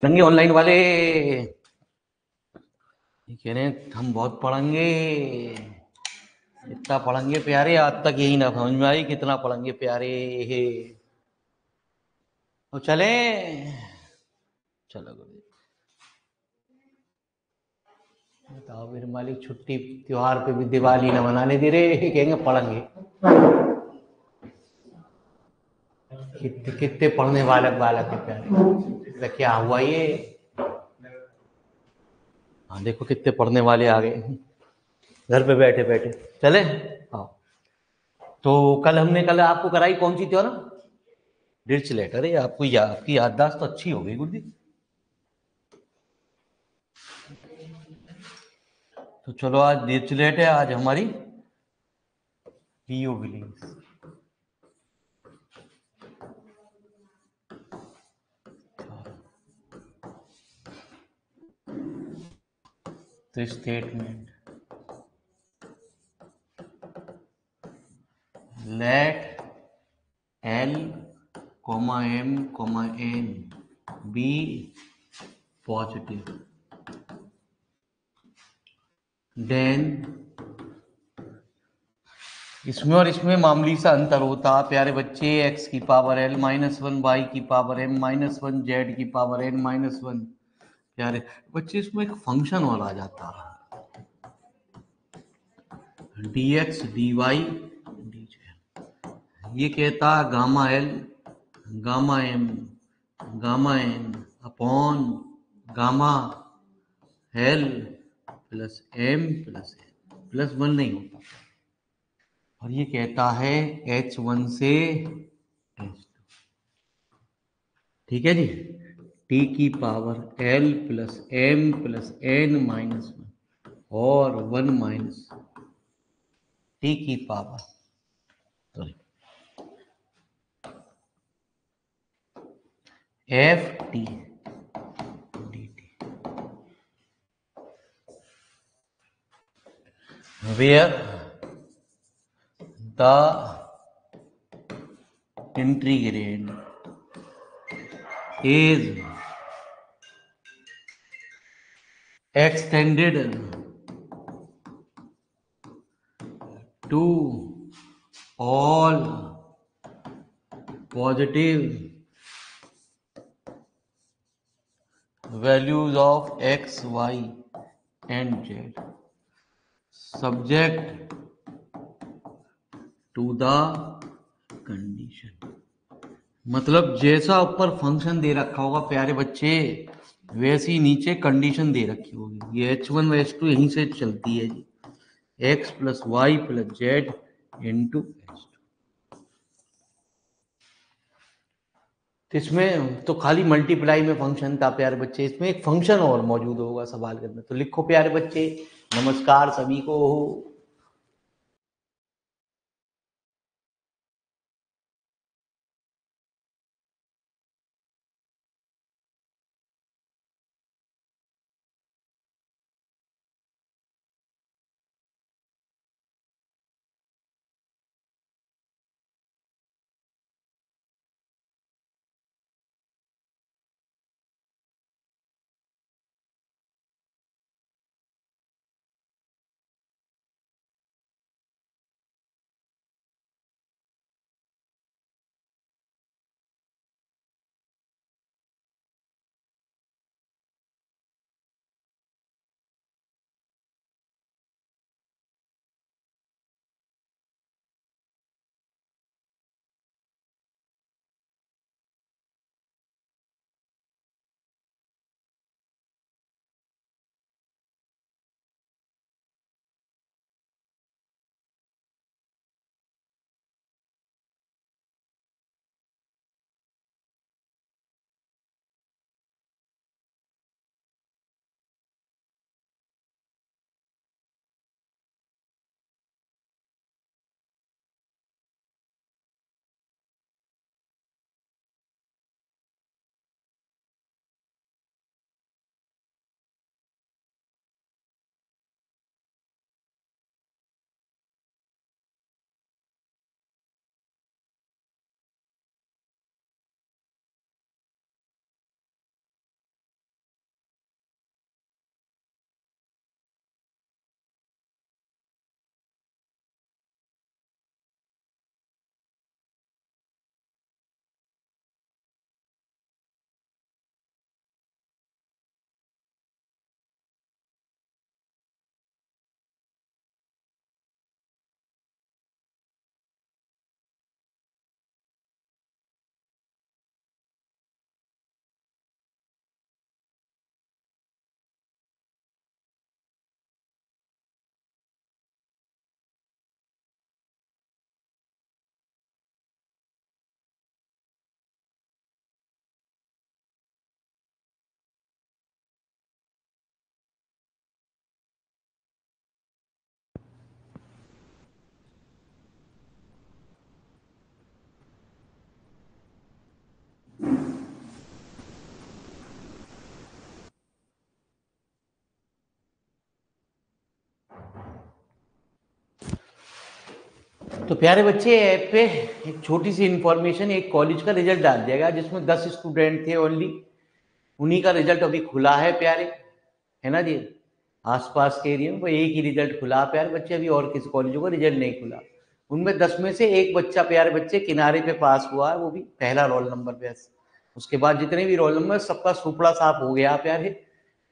पढ़ेंगे ऑनलाइन वाले। ये कह रहे हैं हम बहुत पढ़ेंगे, इतना पढ़ेंगे प्यारे, आज तक यही ना समझ में आई कितना पढ़ेंगे प्यारे। तो चले, चलो गुरु। बताओ मेरे मालिक, छुट्टी त्योहार पे भी दिवाली ना मनाने दे रहे, कहेंगे पढ़ेंगे। कितने कितने पढ़ने वाले बालक है प्यारे, तो क्या हुआ ये। हाँ देखो कितने पढ़ने वाले आ गए घर पे बैठे बैठे। चले हाँ। तो कल आपको कराई कौन सी थी ना, डिर्च लेटर है। आपकी याददाश्त तो अच्छी हो गई गुरु। तो चलो आज डिर्च लेट है, आज हमारी पीओ बिलिंग्स। तो statement let L comma M comma N be positive, then इसमें और इसमें मामूली सा अंतर होता प्यारे बच्चे, एक्स की power L minus one, Y की power M minus one, Z की पावर एन माइनस वन। प्यारे बच्चे इसमें एक फंक्शन और आ जाता, D X D Y D Z. ये कहता gamma L gamma M gamma N upon gamma L plus M plus N plus one नहीं होता। और ये कहता है एच वन से एच टू। ठीक है जी, टी की power L plus M plus N minus one और वन माइनस टी की power sorry F T D T, where the integrand is extended to all positive values of x, y and z subject to the condition। मतलब जैसा ऊपर function दे रखा होगा प्यारे बच्चे, वैसी नीचे कंडीशन दे रखी होगी। ये एच वन व एच टू यहीं से चलती है जी, X plus Y plus Z into H two. तो इसमें तो खाली मल्टीप्लाई में फंक्शन था प्यारे बच्चे, इसमें एक फंक्शन और मौजूद होगा सवाल के अंदर। तो लिखो प्यारे बच्चे, नमस्कार सभी को। तो प्यारे बच्चे, ऐप पे एक छोटी सी इंफॉर्मेशन, एक कॉलेज का रिजल्ट डाल दिया गया जिसमें 10 स्टूडेंट थे ओनली। उन्हीं का रिजल्ट अभी खुला है प्यारे, है ना जी। आसपास के एरिया में वो एक ही रिजल्ट खुला प्यारे बच्चे, अभी और किसी कॉलेजों का रिजल्ट नहीं खुला। उनमें 10 में से एक बच्चा प्यारे बच्चे किनारे पे पास हुआ है, वो भी पहला रोल नंबर पे। उसके बाद जितने भी रोल नंबर सबका सुपड़ा साफ हो गया प्यारे,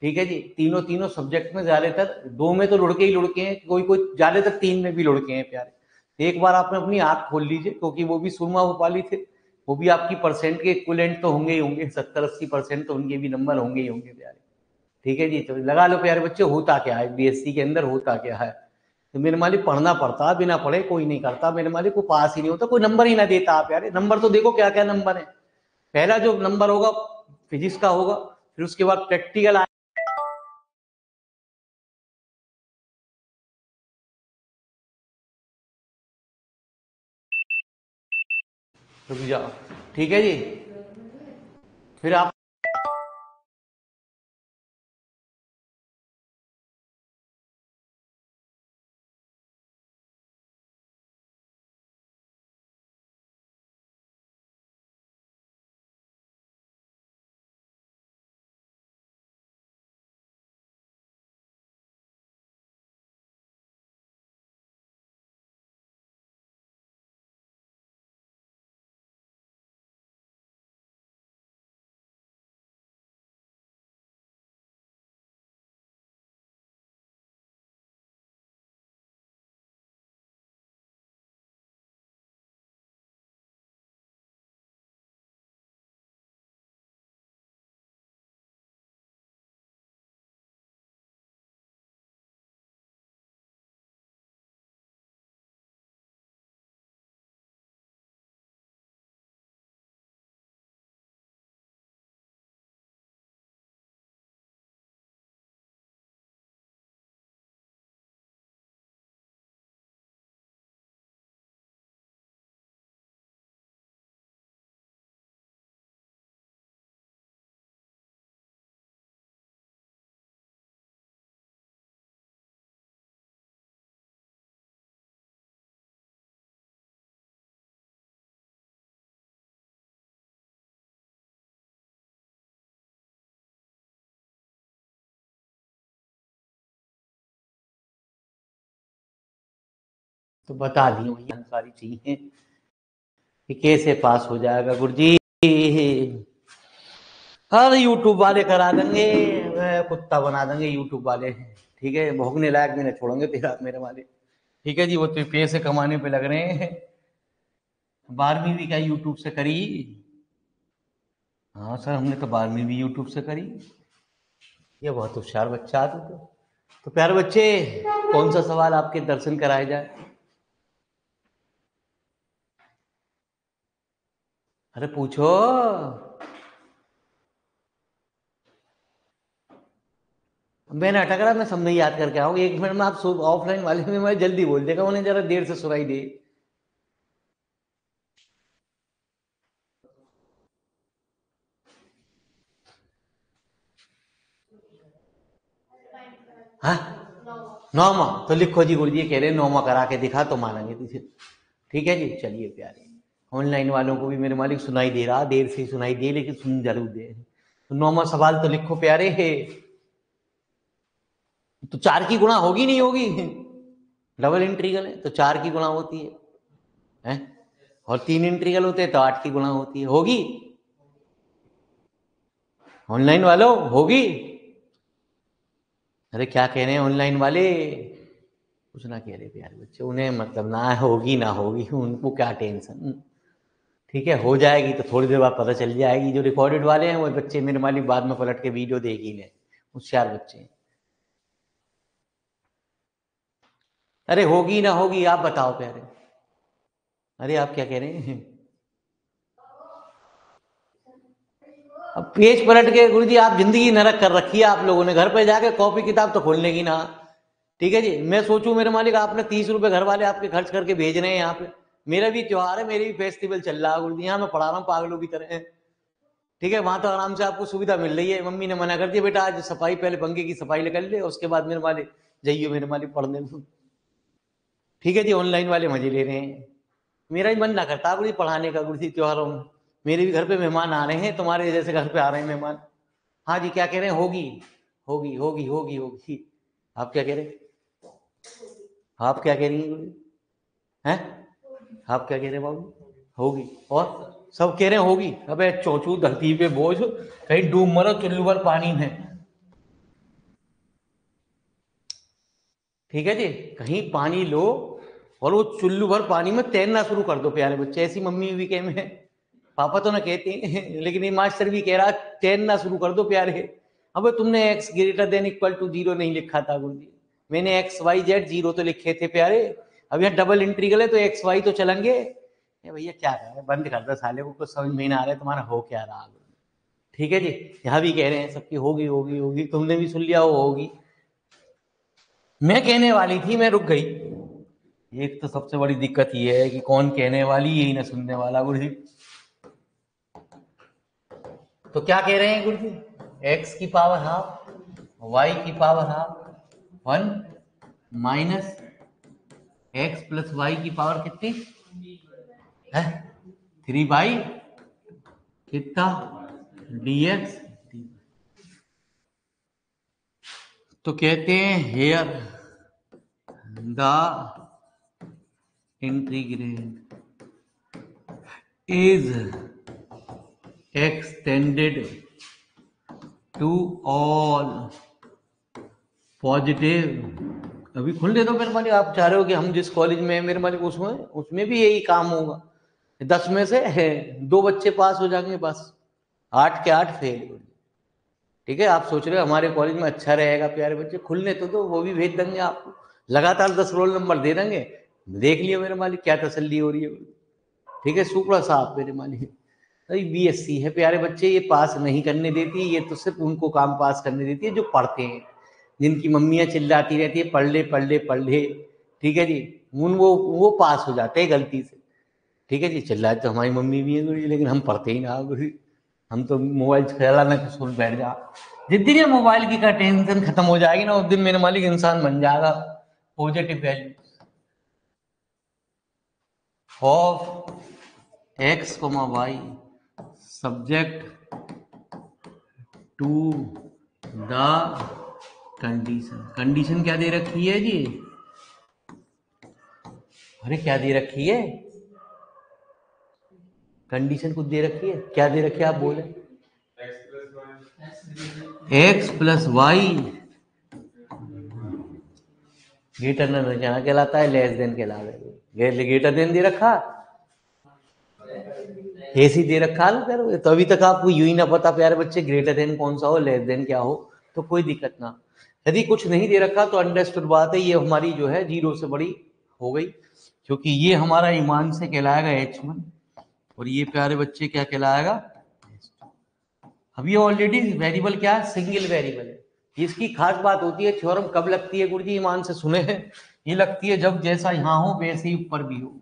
ठीक है जी। तीनों तीनों सब्जेक्ट में ज्यादातर 2 में तो लुढ़के ही लुढ़के हैं, कोई कोई ज्यादातर 3 में भी लुढ़के हैं प्यारे। एक बार आपने अपनी आंख खोल लीजिए, क्योंकि वो भी सुरमा भोपाली थे, वो भी आपकी परसेंट के इक्विवेलेंट तो होंगे ही होंगे, 70-80% तो उनके भी नंबर होंगे ही होंगे प्यारे, ठीक है जी। तो लगा लो प्यारे बच्चे, होता क्या है बीएससी के अंदर, होता क्या है। तो मेरे मालिक पढ़ना पड़ता, बिना पढ़े कोई नहीं करता, मेरे मालिक को पास ही नहीं होता, कोई नंबर ही ना देता आप यार। नंबर तो देखो क्या क्या नंबर है। पहला जो नंबर होगा फिजिक्स का होगा, फिर उसके बाद प्रैक्टिकल रुक जाओ, ठीक है जी। फिर आप तो बता दी भैया सारी चीजें कि कैसे पास हो जाएगा गुरुजी। हर यूट्यूब वाले करा देंगे, कुत्ता बना देंगे यूट्यूब वाले, ठीक है। भोगने लायक भी नहीं छोड़ेंगे फिर आप मेरे वाले, ठीक है जी। वो तो पैसे कमाने पे लग रहे हैं। 12वीं भी क्या यूट्यूब से करी? हाँ सर, हमने तो 12वीं भी यूट्यूब से करी। ये बहुत होशियार बच्चा था। तो प्यारे बच्चे, कौन सा सवाल आपके दर्शन कराया जाए? अरे पूछो। मैंने अटक रहा, मैं समझ याद करके आऊँ 1 मिनट में। आप ऑफलाइन वाले में मैं जल्दी बोल देगा, उन्हें जरा देर से सुनाई दे। हाँ, नौमा तो लिखो जी, गुरु जी कह रहे नौमा करा के दिखा तो मानेंगे तुझे, ठीक है जी। चलिए प्यारे, ऑनलाइन वालों को भी मेरे मालिक सुनाई दे रहा, देर से सुनाई दे लेकिन सुन जरूर दे। तो 9वां सवाल तो लिखो प्यारे है। तो 4 की गुणा होगी नहीं होगी? डबल इंट्रीगल है तो 4 की गुणा होती है? और 3 इंट्रीगल होते हैं तो 8 की गुणा होती है। होगी ऑनलाइन वालों, होगी? अरे क्या कह रहे हैं ऑनलाइन वाले, कुछ ना कह रहे प्यारे बच्चे, उन्हें मतलब ना होगी ना होगी, उनको क्या टेंशन। ठीक है, हो जाएगी तो थोड़ी देर बाद पता चल जाएगी। जो रिकॉर्डेड वाले हैं वो बच्चे मेरे मालिक बाद में पलट के वीडियो देख ही लें, होशियार बच्चे। अरे होगी ना होगी आप बताओ प्यारे। अरे आप क्या कह रहे हैं? अब पेज पलट के गुरुजी, आप जिंदगी नरक कर रखी है आप लोगों ने। घर पे जाके कॉपी किताब तो खोलने की ना, ठीक है जी। मैं सोचूं मेरे मालिक, आपने 30 रुपए घर वाले आपके खर्च करके भेज रहे हैं यहाँ पे। मेरा भी त्योहार है, मेरे भी फेस्टिवल चल रहा है गुरुजी, यहाँ मैं पढ़ा रहा हूँ पागलों की तरह, ठीक है। वहां तो आराम से आपको सुविधा मिल रही है। मम्मी ने मना कर दिया, बेटा आज सफाई, पहले पंखे की सफाई कर ले, उसके बाद मेरे मालिक जाइए मेरे मालिक पढ़ने में, ठीक है जी, ऑनलाइन वाले मजे ले रहे हैं। मेरा ही मन ना करता गुरुजी पढ़ाने का गुरुजी त्योहारों में। मेरे भी घर पे मेहमान आ रहे हैं, तुम्हारे जैसे घर पे आ रहे हैं मेहमान। हाँ जी, क्या कह रहे हैं? होगी होगी होगी होगी होगी। आप क्या कह रहे हैं? आप क्या कह रही हैं गुरुजी? हैं? आप क्या कह रहे हैं बाबू? होगी। और सब कह रहे हैं होगी। अबे चौचू धरती पे बोझ, कहीं डूब मरो चुल्लू भर पानी में। ठीक है जी, कहीं पानी लो और वो चुल्लू भर पानी में तैरना शुरू कर दो प्यारे बच्चे। ऐसी मम्मी भी कह में, पापा तो ना कहते हैं लेकिन ये मास्टर भी कह रहा तैरना शुरू कर दो प्यारे। अब तुमने x greater than equal to 0 नहीं लिखा था गुरुजी, मैंने x y z 0 तो लिखे थे प्यारे। अब यहाँ डबल इंटीग्रल है तो x y तो चलेंगे। भैया क्या रहा है, बंद कर दो साले को, कुछ समझ में ही ना आ रहा है तुम्हारा हो क्या रहा। ठीक है जी, यहाँ भी कह रहे हैं सबकी होगी होगी होगी, तुमने भी सुन लिया वो होगी। मैं कहने वाली थी, मैं रुक गई। एक तो सबसे बड़ी दिक्कत ये है कि कौन कहने वाली, यही ना सुनने वाला गुरुजी। तो क्या कह रहे हैं गुरुजी? x की पावर हाफ, y की power half 1 minus x plus Y की पावर कितनी है? 3 कितना dx। तो कहते हैं here the integrand is extended to all positive। अभी खुल दे दो मेरे मालिक, आप चाह रहे हो कि हम जिस कॉलेज में है मेरे मालिक उसमें भी यही काम होगा। 10 में से 2 बच्चे पास हो जाएंगे बस, 8 के 8 फेल। ठीक है, आप सोच रहे हो हमारे कॉलेज में अच्छा रहेगा प्यारे बच्चे, खुलने तो वो भी भेज देंगे आपको, लगातार 10 रोल नंबर दे देंगे। देख लियो मेरे मालिक क्या तसल्ली हो रही है। ठीक है, शुक्र साहब मेरे मालिक। अरे BSc है प्यारे बच्चे, ये पास नहीं करने देती, ये तो सिर्फ उनको काम पास करने देती है जो पढ़ते हैं, जिनकी मम्मियाँ चिल्लाती रहती है पढ़ ले पढ़ ले पढ़ ले। ठीक है जी, वो पास हो जाते हैं गलती से। ठीक है जी, चिल्लाते तो हमारी मम्मी भी है गुरुजी, लेकिन हम पढ़ते ही ना गुरुजी। हम तो मोबाइल चलाना के सुन बैठ जा। जिस दिन ये मोबाइल की का टेंशन खत्म हो जाएगी ना, उस दिन मेरे मालिक इंसान बन जाएगा। Positive value of x, y subject to the condition. Condition क्या दे रखी है जी? अरे क्या दे रखी है? कंडीशन कुछ दे रखी है, क्या दे रखी है आप बोले? x plus Y greater than क्या कहलाता है? लेस देन कहलाता है। ग्रेटर देन दे रखा, ऐसी दे रखा है तो अभी तक आपको यूं ही ना पता प्यारे बच्चे ग्रेटर देन कौन सा हो, लेस देन क्या हो, तो कोई दिक्कत ना। यदि कुछ नहीं दे रखा तो अंडरस्टूड बात है, ये हमारी जो है 0 से बड़ी हो गई, क्योंकि ये हमारा ईमान से कहलाएगा H1 और ये प्यारे बच्चे क्या कहलाएगा? अब ये ऑलरेडी वेरिएबल क्या है? सिंगल वेरिएबल है। इसकी खास बात होती है, थ्योरम कब लगती है गुरुजी? ईमान से सुने हैं, ये लगती है जब जैसा यहाँ हो वैसे ही ऊपर भी हो,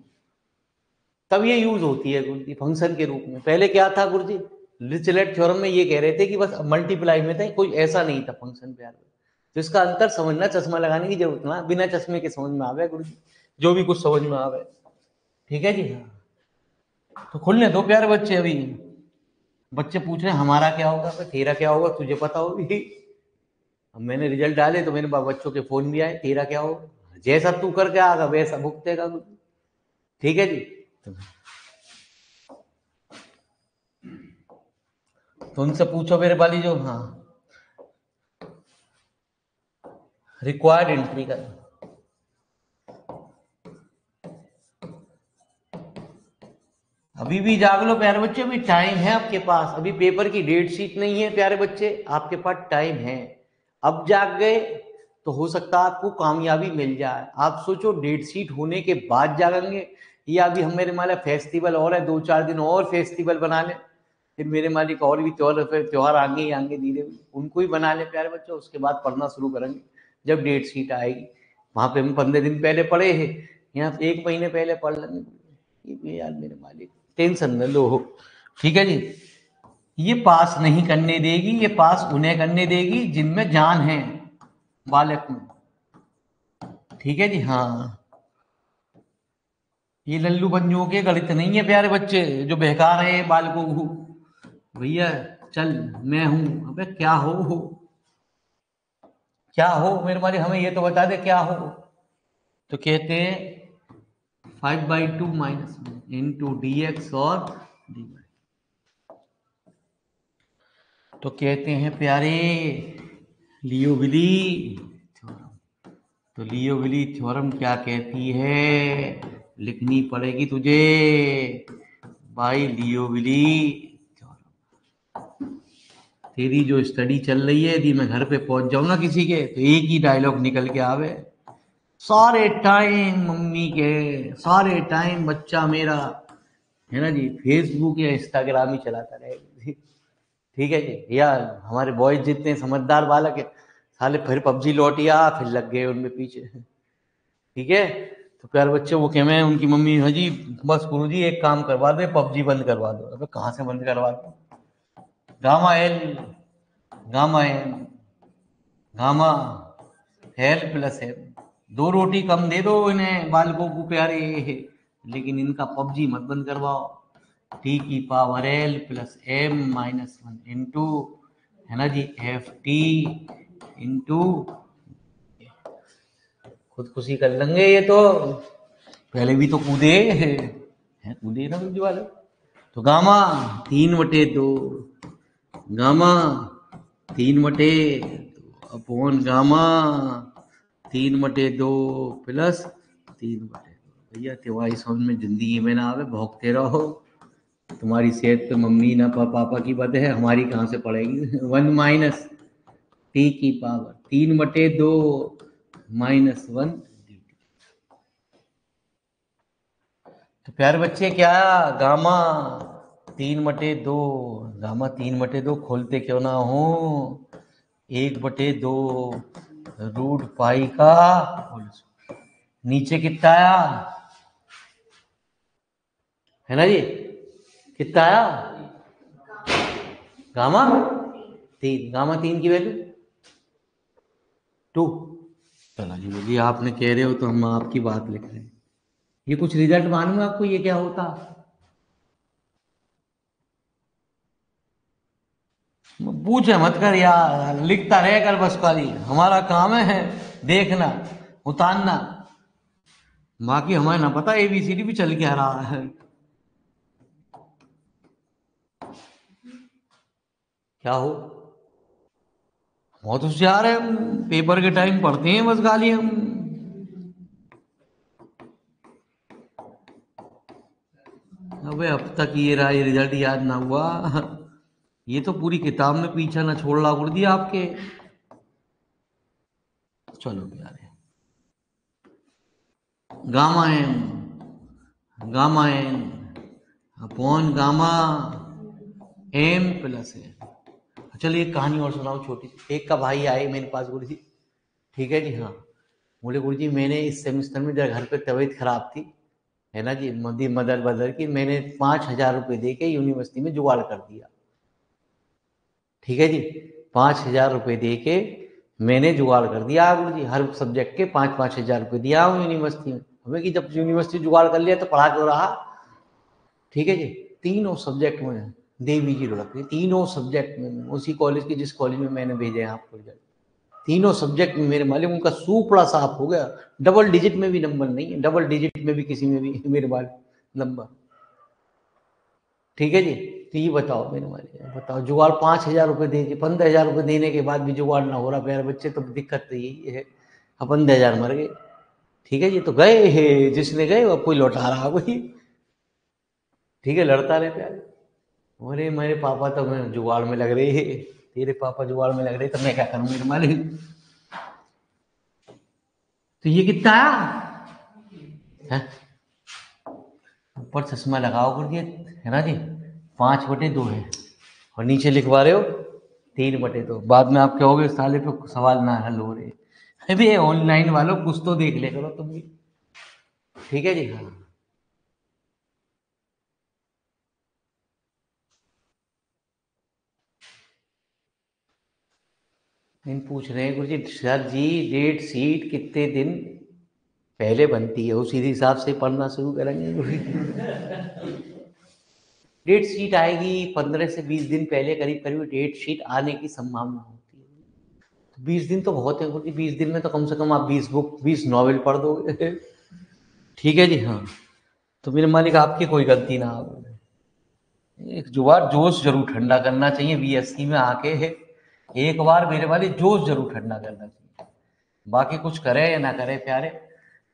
तब ये यूज होती है गुरुजी फंक्शन के रूप में। पहले क्या था गुरुजी? डिरिचलेट थ्योरम में ये कह रहे थे कि बस मल्टीप्लाई में था, कोई ऐसा नहीं था फंक्शन पे। तो इसका अंतर समझना, चश्मा लगाने की जरूरत ना, बिना चश्मे के समझ में आवे गुरुजी, जो भी कुछ समझ में आवे। ठीक है जी, हाँ तो खुलने दो प्यारे बच्चे। अभी बच्चे पूछ रहे हैं हमारा क्या होगा, तेरा क्या होगा तुझे पता होगी। अब मैंने रिजल्ट डाले तो मेरे बच्चों के फोन भी आए, तेरा क्या होगा? जैसा तू करके आगा वैसा भुगतेगा। ठीक है जी, तो उनसे पूछो मेरे वाली जो, हाँ रिक्वायर्ड एंट्री का। अभी भी जाग लो प्यारे बच्चे, अभी टाइम है आपके पास, अभी पेपर की डेट शीट नहीं है प्यारे बच्चे, आपके पास टाइम है। अब जाग गए तो हो सकता है आपको कामयाबी मिल जाए। आप सोचो डेट शीट होने के बाद जागेंगे, या अभी हम मेरे मालिक फेस्टिवल और है 2-4 दिन और फेस्टिवल बना ले, फिर मेरे मालिक और भी त्योहार आगे ही आएंगे धीरे, उनको ही बना ले प्यारे बच्चों, उसके बाद पढ़ना शुरू करेंगे जब डेट शीट आएगी। वहां पे हम 15 दिन पहले पढ़े हैं, यहाँ 1 महीने पहले पढ़ लेंगे। यार मेरे मालिक टेंशन न लो। ठीक है जी, ये पास नहीं करने देगी, ये पास उन्हें करने देगी जिनमें जान है बालक में। ठीक है जी, हाँ ये लल्लू पंजुओं के गणित नहीं है प्यारे बच्चे जो बहका रहे हैं बालकों को। भैया चल मैं हूं, अबे क्या हो, क्या हो मेरे वाले, हमें ये तो बता दे क्या हो। तो कहते हैं 5/2 माइनस इंटू डी एक्स और डी वाई। तो कहते हैं प्यारे लियोविली थ्योरम। तो लियोविली थ्योरम क्या कहती है, लिखनी पड़ेगी तुझे भाई लियोविली थ्योरम। तेरी जो स्टडी चल रही है, यदि मैं घर पे पहुंच जाऊं ना किसी के, तो एक ही डायलॉग निकल के आवे, सारे टाइम मम्मी के, सारे टाइम बच्चा मेरा है ना जी फेसबुक या इंस्टाग्राम ही चलाता रहेगा। ठीक है जी, या हमारे बॉयज जितने समझदार बालक है साले फिर पबजी लौटिया फिर लग गए उनमें पीछे। ठीक है, तो प्यारे बच्चे वो कह में उनकी मम्मी, हाँ जी बस गुरुजी एक काम करवा दे, पबजी बंद करवा दो। अबे कहाँ से बंद करवा दो, gamma L, gamma N, gamma L plus M, दो रोटी कम दे दो इन्हें बालकों को प्यारे, लेकिन इनका पबजी मत बंद करवाओ। टी की power L plus M minus one into है ना जी एफ टी इंटू, खुदकुशी कर लेंगे ये तो, पहले भी तो कूदे हैं, कूदे ना कुछ वाले। तो gamma 3/2, gamma 3/2 upon gamma 3/2 plus 3/2। भैया तुम्हारी समझ में जिंदगी में ना आवे, भौंकते रहो। तुम्हारी सेहत पे मम्मी ना पापा की बात है, हमारी कहाँ से पड़ेगी। 1 माइनस टी की पावर 3/2 माइनस 1। तो प्यारे बच्चे क्या, गामा 3/2, गामा 3/2 खोलते क्यों ना हो, 1/2 रूट पाई का नीचे कितना आया है ना जी, कितना आया गामा 3, गामा 3 की वैल्यू 2। चला जी बोलिए, आपने कह रहे हो तो हम आपकी बात लिख रहे हैं। ये कुछ रिजल्ट मालूम है आपको, ये क्या होता, पूछे मत कर यार, लिखता रह कर बस, खाली हमारा काम है देखना उतारना, बाकी हमें ना पता एबीसीडी भी चल क्या रहा है। क्या हो, बहुत होशियार है हम, पेपर के टाइम पढ़ते हैं बस गाली हम। अबे अब तक ये रहा, ये रिजल्ट याद ना हुआ, ये तो पूरी किताब में पीछा ना छोड़ ला कर दिया आपके। चलो यार, gamma M, gamma N upon gamma M plus N. चलिए एक कहानी और सुनाओ छोटी सी। एक का भाई आए मेरे पास, गुरु जी, ठीक है जी, हाँ, बोले गुरु जी मैंने इस सेमिस्टर में जब घर पे तबीयत खराब थी है ना जी, मदी मदर बदर की, मैंने 5,000 रुपये दे के यूनिवर्सिटी में जुगाड़ कर दिया। ठीक है जी, 5,000 रुपये दे के मैंने जुगाड़ कर दिया गुरु जी, हर सब्जेक्ट के 5-5 हज़ार रुपये दिया हूँ यूनिवर्सिटी में। हमें कि जब यूनिवर्सिटी जुगाड़ कर लिया तो पढ़ा क्यों रहा। ठीक है जी, तीनों सब्जेक्ट में देवी जी लुढ़क गई, तीनों सब्जेक्ट में, उसी कॉलेज की जिस कॉलेज में मैंने भेजे हैं आपको रिजल्ट, तीनों सब्जेक्ट में मेरे मालिक उनका सूपड़ा साफ हो गया। डबल डिजिट में भी नंबर नहीं है, डबल डिजिट में भी किसी में भी मेरे मालिक नंबर। ठीक है जी, तो ये बताओ मेरे मालिक, बताओ जुगाड़ 5,000 रुपये दे के, 15,000 रुपये देने के बाद भी जुगाड़ ना हो रहा प्यारे बच्चे, तो दिक्कत तो यही है। अब 15,000 मर गए। ठीक है जी, तो गए है जिसने गए वो कोई लौटा रहा कोई। ठीक है, लड़ता रहे प्यारे। बोले मेरे पापा तो मैं जुगाड़ में लग रहे है, तेरे पापा जुगाड़ में लग रहे, तो मैं क्या करूं मेरे मालिक। तो ये कितना है, ऊपर चश्मा लगाओ करके है ना जी, 5/2 है, और नीचे लिखवा रहे हो 3/2। बाद में आप कहोगे साले पे सवाल ना हल हो रहे। अभी ऑनलाइन वालों कुछ तो देख ले करो तुम भी। ठीक है जी, हाँ, इन पूछ रहे हैं गुरु जी, सर जी डेट सीट कितने दिन पहले बनती है, उसी हिसाब से पढ़ना शुरू करेंगे। डेट शीट आएगी 15 से 20 दिन पहले, करीब करीब डेट शीट आने की संभावना होती है। 20 दिन तो बहुत है, क्योंकि 20 दिन में तो कम से कम आप 20 बुक 20 नॉवेल पढ़ दोगे। ठीक है जी, हाँ। तो मेरे मालिक आपकी कोई गलती ना हो। एक जुबान जोश जरूर ठंडा करना चाहिए बीएससी में आके। एक बार मेरे वाले जोश जरूर ठंडा करना चाहिए, बाकी कुछ करे या ना करे प्यारे,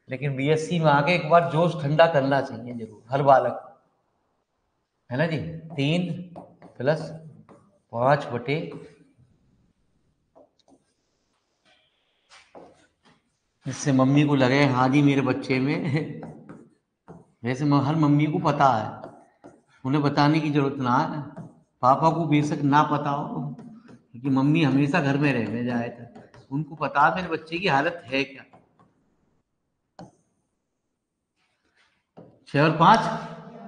लेकिन बीएससी में आके एक बार जोश ठंडा करना चाहिए जरूर हर बालक को, है ना जी। 3 + 5/, इससे मम्मी को लगे हाँ जी मेरे बच्चे में वैसे हर मम्मी को पता है, उन्हें बताने की जरूरत ना है। पापा को बेशक ना पता हो, क्योंकि मम्मी हमेशा घर में रहने जाए थे, उनको पता है मेरे बच्चे की हालत है क्या। 6 और 5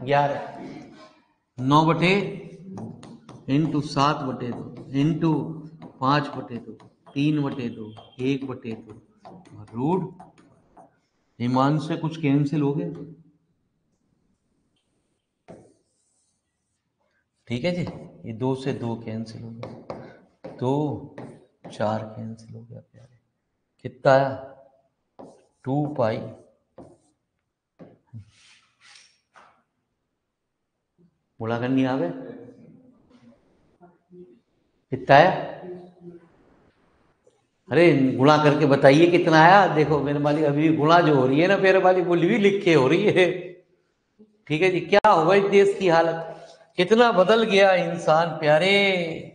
11, 9/7/2 × 5/2, 3/2, 1/2, रूट ईमान से कुछ कैंसिल हो गए। ठीक है जी, ये 2 से 2 कैंसिल हो गया, 2 4 कैंसिल हो गया प्यारे, कितना आया 2 पाई। गुणा करनी आवे, कितना आया? अरे गुणा करके बताइए कितना आया। देखो मेरे मालिक अभी भी गुणा जो हो रही है ना मेरे मालिक, वो भी लिख के हो रही है। ठीक है जी, क्या होगा इस देश की हालत, कितना बदल गया इंसान प्यारे।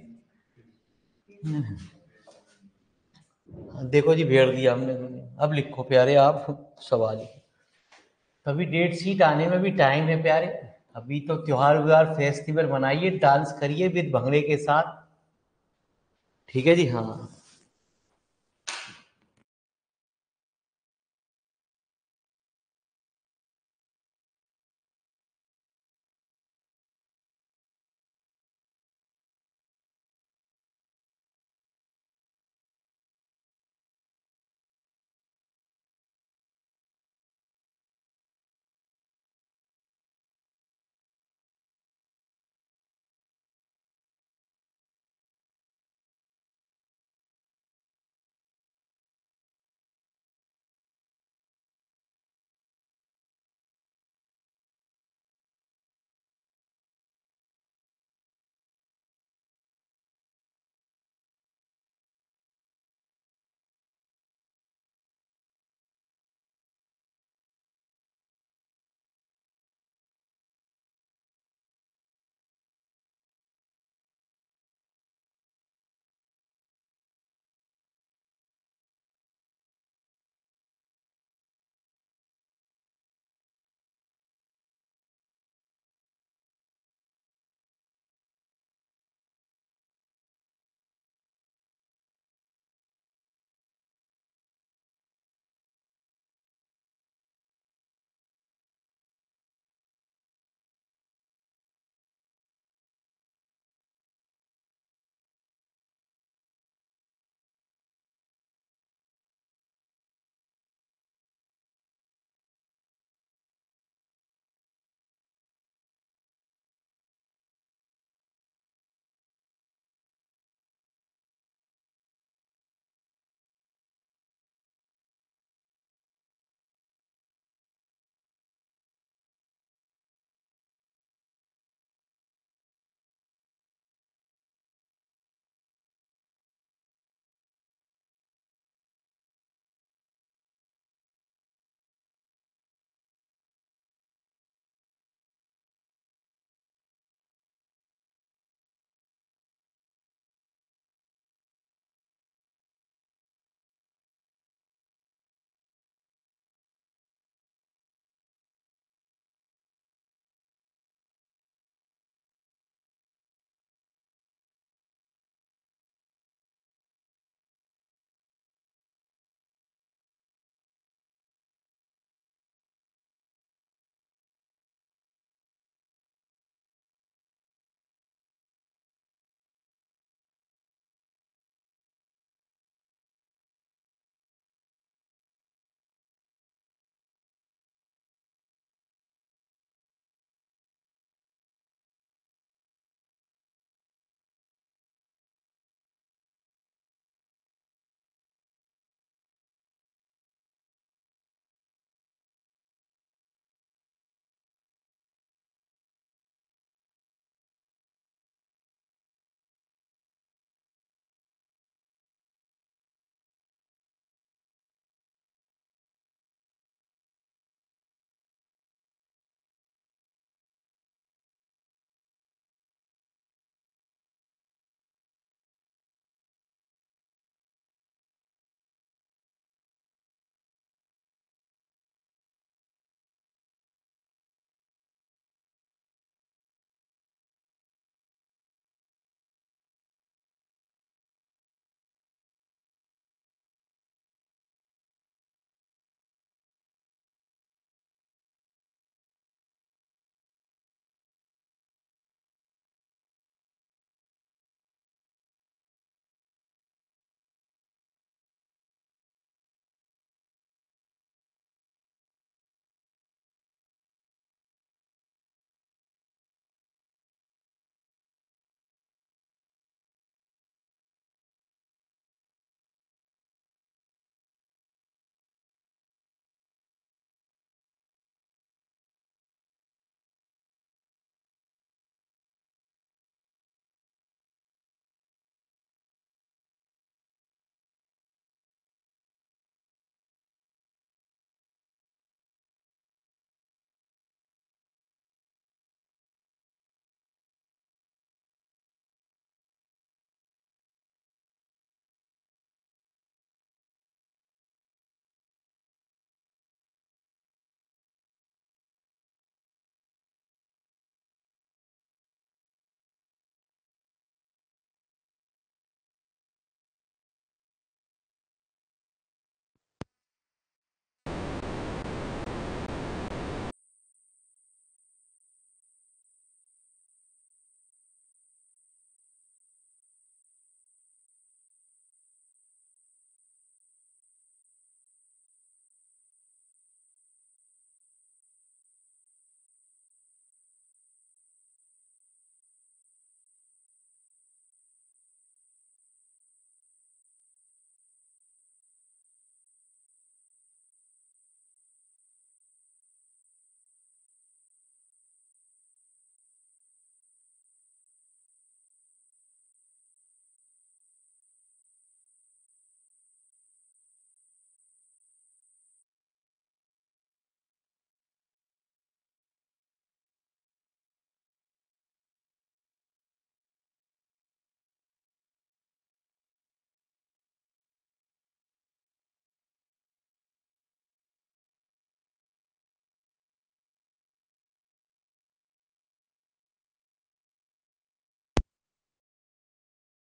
देखो जी भेड़ दिया हमने, अब लिखो प्यारे आप सवाल। तभी डेट शीट आने में भी टाइम है प्यारे। अभी तो त्योहार व्योहार फेस्टिवल मनाइए, डांस करिए विद भंगड़े के साथ। ठीक है जी, हाँ।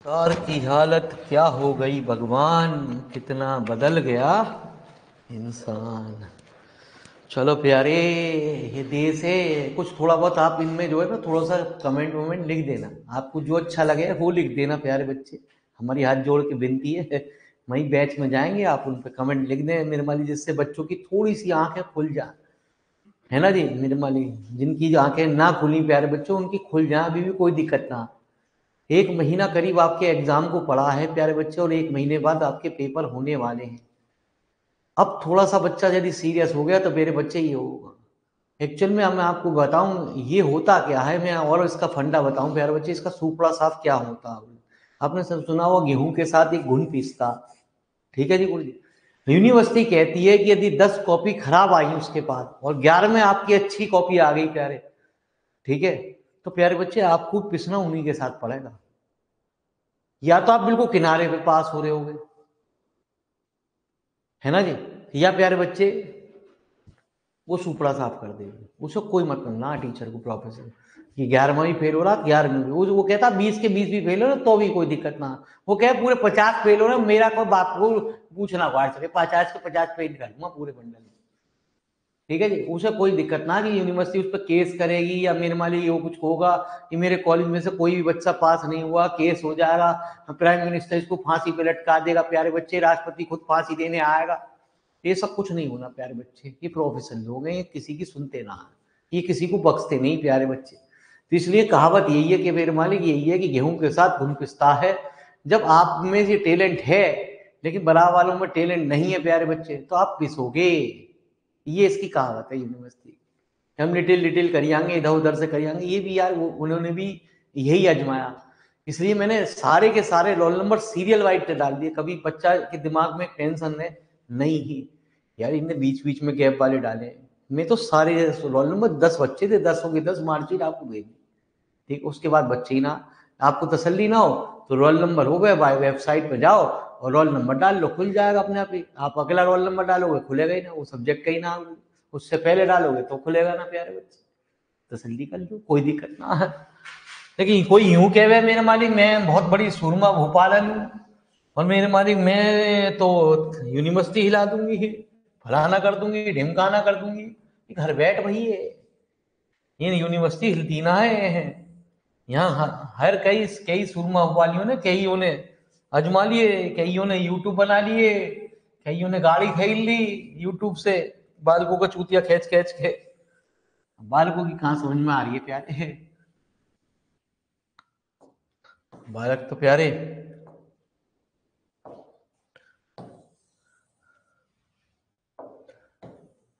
तार की हालत क्या हो गई भगवान, कितना बदल गया इंसान। चलो प्यारे, ये देश है कुछ, थोड़ा बहुत आप इनमें जो है ना थोड़ा सा कमेंट वमेंट लिख देना, आपको जो अच्छा लगे वो लिख देना प्यारे बच्चे, हमारी हाथ जोड़ के विनती है। वही बैच में जाएंगे, आप उन पर कमेंट लिख दें निर्मली, जिससे बच्चों की थोड़ी सी आंखें खुल जाए, है ना जी निर्मली। जिनकी आंखें ना खुली प्यारे बच्चों, उनकी खुल जाए, अभी भी कोई दिक्कत ना। एक महीना करीब आपके एग्जाम को पड़ा है प्यारे बच्चे, और एक महीने बाद आपके पेपर होने वाले हैं। अब थोड़ा सा बच्चा यदि सीरियस हो गया तो मेरे बच्चे ये होगा। एक्चुअल में मैं आपको बताऊं ये होता क्या है, मैं और इसका फंडा बताऊं प्यारे बच्चे, इसका सुपड़ा साफ क्या होता है। आपने सब सुना हुआ गेहूं के साथ एक घुन पीसता, ठीक है जी गुरु जी। यूनिवर्सिटी कहती है कि यदि 10 कॉपी खराब आई उसके पास और 11 में आपकी अच्छी कॉपी आ गई प्यारे, ठीक है, तो प्यारे बच्चे आपको पिसना उन्हीं के साथ पड़ेगा। या तो आप बिल्कुल किनारे पे पास हो रहे होगे, है ना जी, या प्यारे बच्चे वो सुपड़ा साफ कर देगी, उसको कोई मतलब ना टीचर को, प्रोफेसर कि 11वीं फेल हो रहा 11वीं भी वो कहता 20 के 20 भी फेल हो रहा तो भी कोई दिक्कत ना, वो कहे पूरे 50 फेल हो रहे मेरा कोई बाप को पूछना बाहर चले, 50 के 50 फेल कर दूंगा पूरे बंडल में, ठीक है जी, उसे कोई दिक्कत ना कि यूनिवर्सिटी उस पर केस करेगी या मेरे मान लीजिए वो कुछ होगा कि मेरे कॉलेज में से कोई भी बच्चा पास नहीं हुआ, केस हो जाएगा, प्राइम मिनिस्टर इसको फांसी पे लटका देगा प्यारे बच्चे, राष्ट्रपति खुद फांसी देने आएगा। ये सब कुछ नहीं होना प्यारे बच्चे, ये प्रोफेशनल लोग हैं, ये किसी की सुनते ना, ये किसी को बख्शते नहीं प्यारे बच्चे। तो इसलिए कहावत यही है कि मेरे मालिक यही है कि गेहूं के साथ घुन पिसता है। जब आप में ये टैलेंट है लेकिन बराबर वालों में टैलेंट नहीं है प्यारे बच्चे, तो आप पिसोगे, ये इसकी कहावत है यूनिवर्सिटी। हम लिटिल लिटिल करियांगे, इधर उधर से करियांगे, ये भी यार उन्होंने भी यही आजमाया। इसलिए मैंने सारे के सारे रोल नंबर सीरियल वाइज पे डाल दिए, कभी बच्चा के दिमाग में टेंशन है नहीं ही यार, इनने बीच बीच में गैप वाले डाले। मैं तो सारे रोल नंबर 10 बच्चे थे, 10 के 10 मार्कशीट आपको भेज दी, ठीक, उसके बाद बच्चे ही ना, आपको तसल्ली ना हो तो रोल नंबर हो गए, बाय वेबसाइट पे जाओ और रोल नंबर डाल लो, खुल जाएगा अपने आप ही। आप अगला रोल नंबर डालोगे खुलेगा ही ना, वो सब्जेक्ट का ही नाम, उससे पहले डालोगे तो खुलेगा ना प्यारे बच्चे, तसल्ली कर लो, कोई दिक्कत ना है। लेकिन कोई यूं कहे मेरे मालिक मैं बहुत बड़ी सुरमा भोपालन हूँ और मेरे मालिक मैं तो यूनिवर्सिटी हिला दूंगी, फलाना कर दूंगी, ढिमकाना कर दूंगी, घर बैठ वही है, ये यूनिवर्सिटी हिलती ना है। यहाँ हर कई कई सुरमा वालियों ने, कईयों ने अजमा लिए, कईयों ने यूट्यूब बना लिए, कईयों ने गाड़ी खरीद ली यूट्यूब से, बालकों का चूतिया खींच खींच के। बालकों की कहाँ समझ में आ रही है प्यारे, बालक तो प्यारे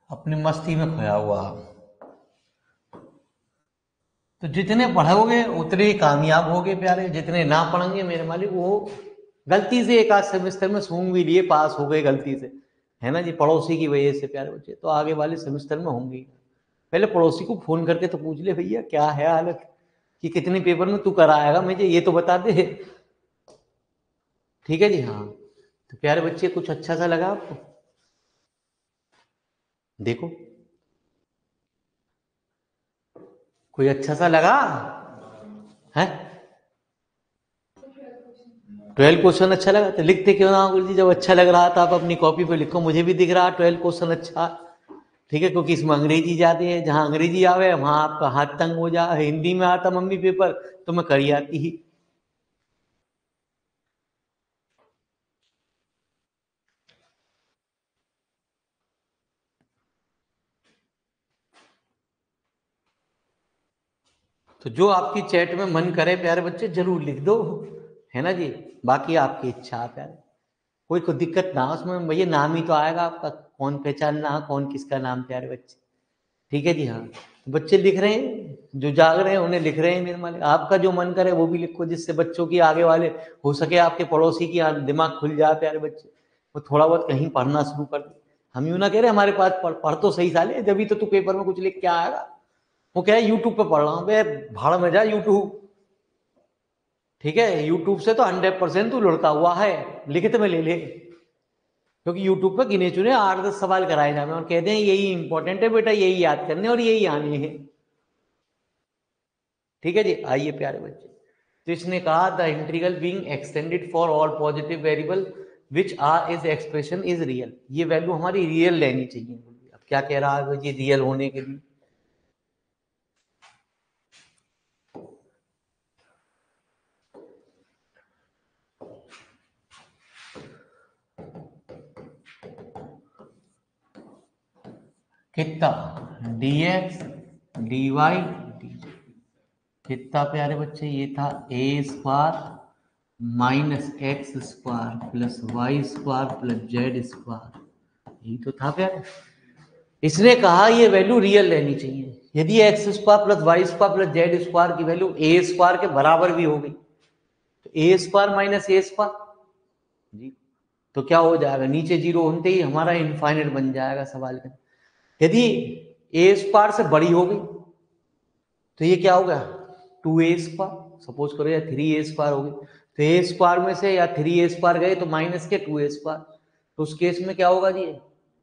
अपनी मस्ती में खोया हुआ। तो जितने पढ़ोगे उतने ही कामयाब होगे प्यारे, जितने ना पढ़ेंगे मेरे मालिक वो गलती से एक आध सेमेस्टर में सूंघ भी लिए पास हो गए गलती से, है ना जी, पड़ोसी की वजह से प्यारे बच्चे, तो आगे वाले सेमेस्टर में होंगे। पहले पड़ोसी को फोन करके तो पूछ ले भैया क्या है हालत, कि कितने पेपर में तू कराएगा, मुझे ये तो बता दे, ठीक है जी। हाँ तो प्यारे बच्चे कुछ अच्छा सा लगा आपको, देखो कोई अच्छा सा लगा है, 12 क्वेश्चन अच्छा लगा तो लिखते क्यों ना गुरु जी, जब अच्छा लग रहा था आप अपनी कॉपी पे लिखो, मुझे भी दिख रहा 12 क्वेश्चन अच्छा, ठीक है, क्योंकि इसमें अंग्रेजी ज्यादा है, जहां अंग्रेजी आवे वहां आपका हाथ तंग हो जा, हिंदी में आता मम्मी पेपर तो मैं करी आती ही। तो जो आपकी चैट में मन करे प्यारे बच्चे जरूर लिख दो, है ना जी, बाकी आपकी इच्छा प्यारे, कोई दिक्कत ना उसमें भैया, नाम ही तो आएगा आपका, कौन पहचानना कौन किसका नाम प्यारे बच्चे, ठीक है जी। हाँ तो बच्चे लिख रहे हैं, जो जाग रहे हैं उन्हें लिख रहे हैं मेरे मालिक, आपका जो मन करे वो भी लिखो, जिससे बच्चों की आगे वाले हो सके आपके पड़ोसी की दिमाग खुल जाए प्यारे बच्चे, वो थोड़ा बहुत कहीं पढ़ना शुरू कर दे। हम यूं ना कह रहे हमारे पास पढ़ तो सही साले, जब तो तू पेपर में कुछ लिख के आएगा, वो क्या है यूट्यूब पे पढ़ रहा हूँ बे, भाड़ में जा यूट्यूब, ठीक है, यूट्यूब से तो 100% तू लुढ़का हुआ है, लिखित में ले ले, क्योंकि यूट्यूब पर गिने चुने 8-10 सवाल कराए जाए और कहते हैं यही इंपॉर्टेंट है बेटा, यही याद करने और यही आने हैं, ठीक है जी। आइए प्यारे बच्चे, तो इसने कहा the integral being extended for all positive variable which are is expression is real, ये वैल्यू हमारी रियल लेनी चाहिए। अब क्या कह रहा है ये रियल होने के लिए, कितना dx dy dz, कितना प्यारे बच्चे, ये था a square minus X square plus Y square plus Z square, यही तो था प्यारे। इसने कहा ये वैल्यू रियल लेनी चाहिए, यदि X square plus Y square plus Z square की वैल्यू ए स्क्वायर के बराबर भी हो गई तो A square minus A square जी, तो क्या हो जाएगा, नीचे जीरो होते ही हमारा इनफाइनाइट बन जाएगा सवाल का। यदि ए स्क्वायर से बड़ी हो गई तो ये क्या होगा 2a स्क्वायर, सपोज करो या 3a स्क्वायर हो गई, तो ए स्क्वायर में से या 3a स्क्वायर गए तो माइनस के 2a स्क्वायर, तो उस केस में क्या होगा जी,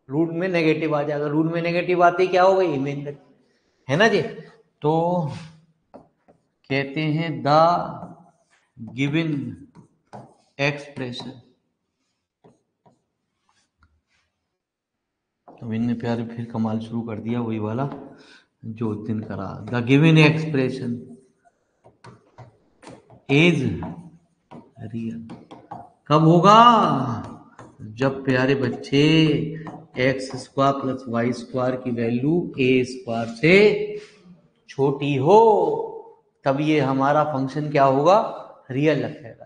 रूट में नेगेटिव आ जाएगा, रूट में नेगेटिव आते ही क्या होगा इमेजिनरी, है ना जी। तो कहते हैं द गिवन एक्सप्रेशन, तो इनने प्यारे फिर कमाल शुरू कर दिया वही वाला जो उस दिन करा, the given expression is real, कब होगा, जब प्यारे बच्चे X square plus Y square की वैल्यू ए स्क्वायर से छोटी हो, तब ये हमारा फंक्शन क्या होगा, रियल रखेगा।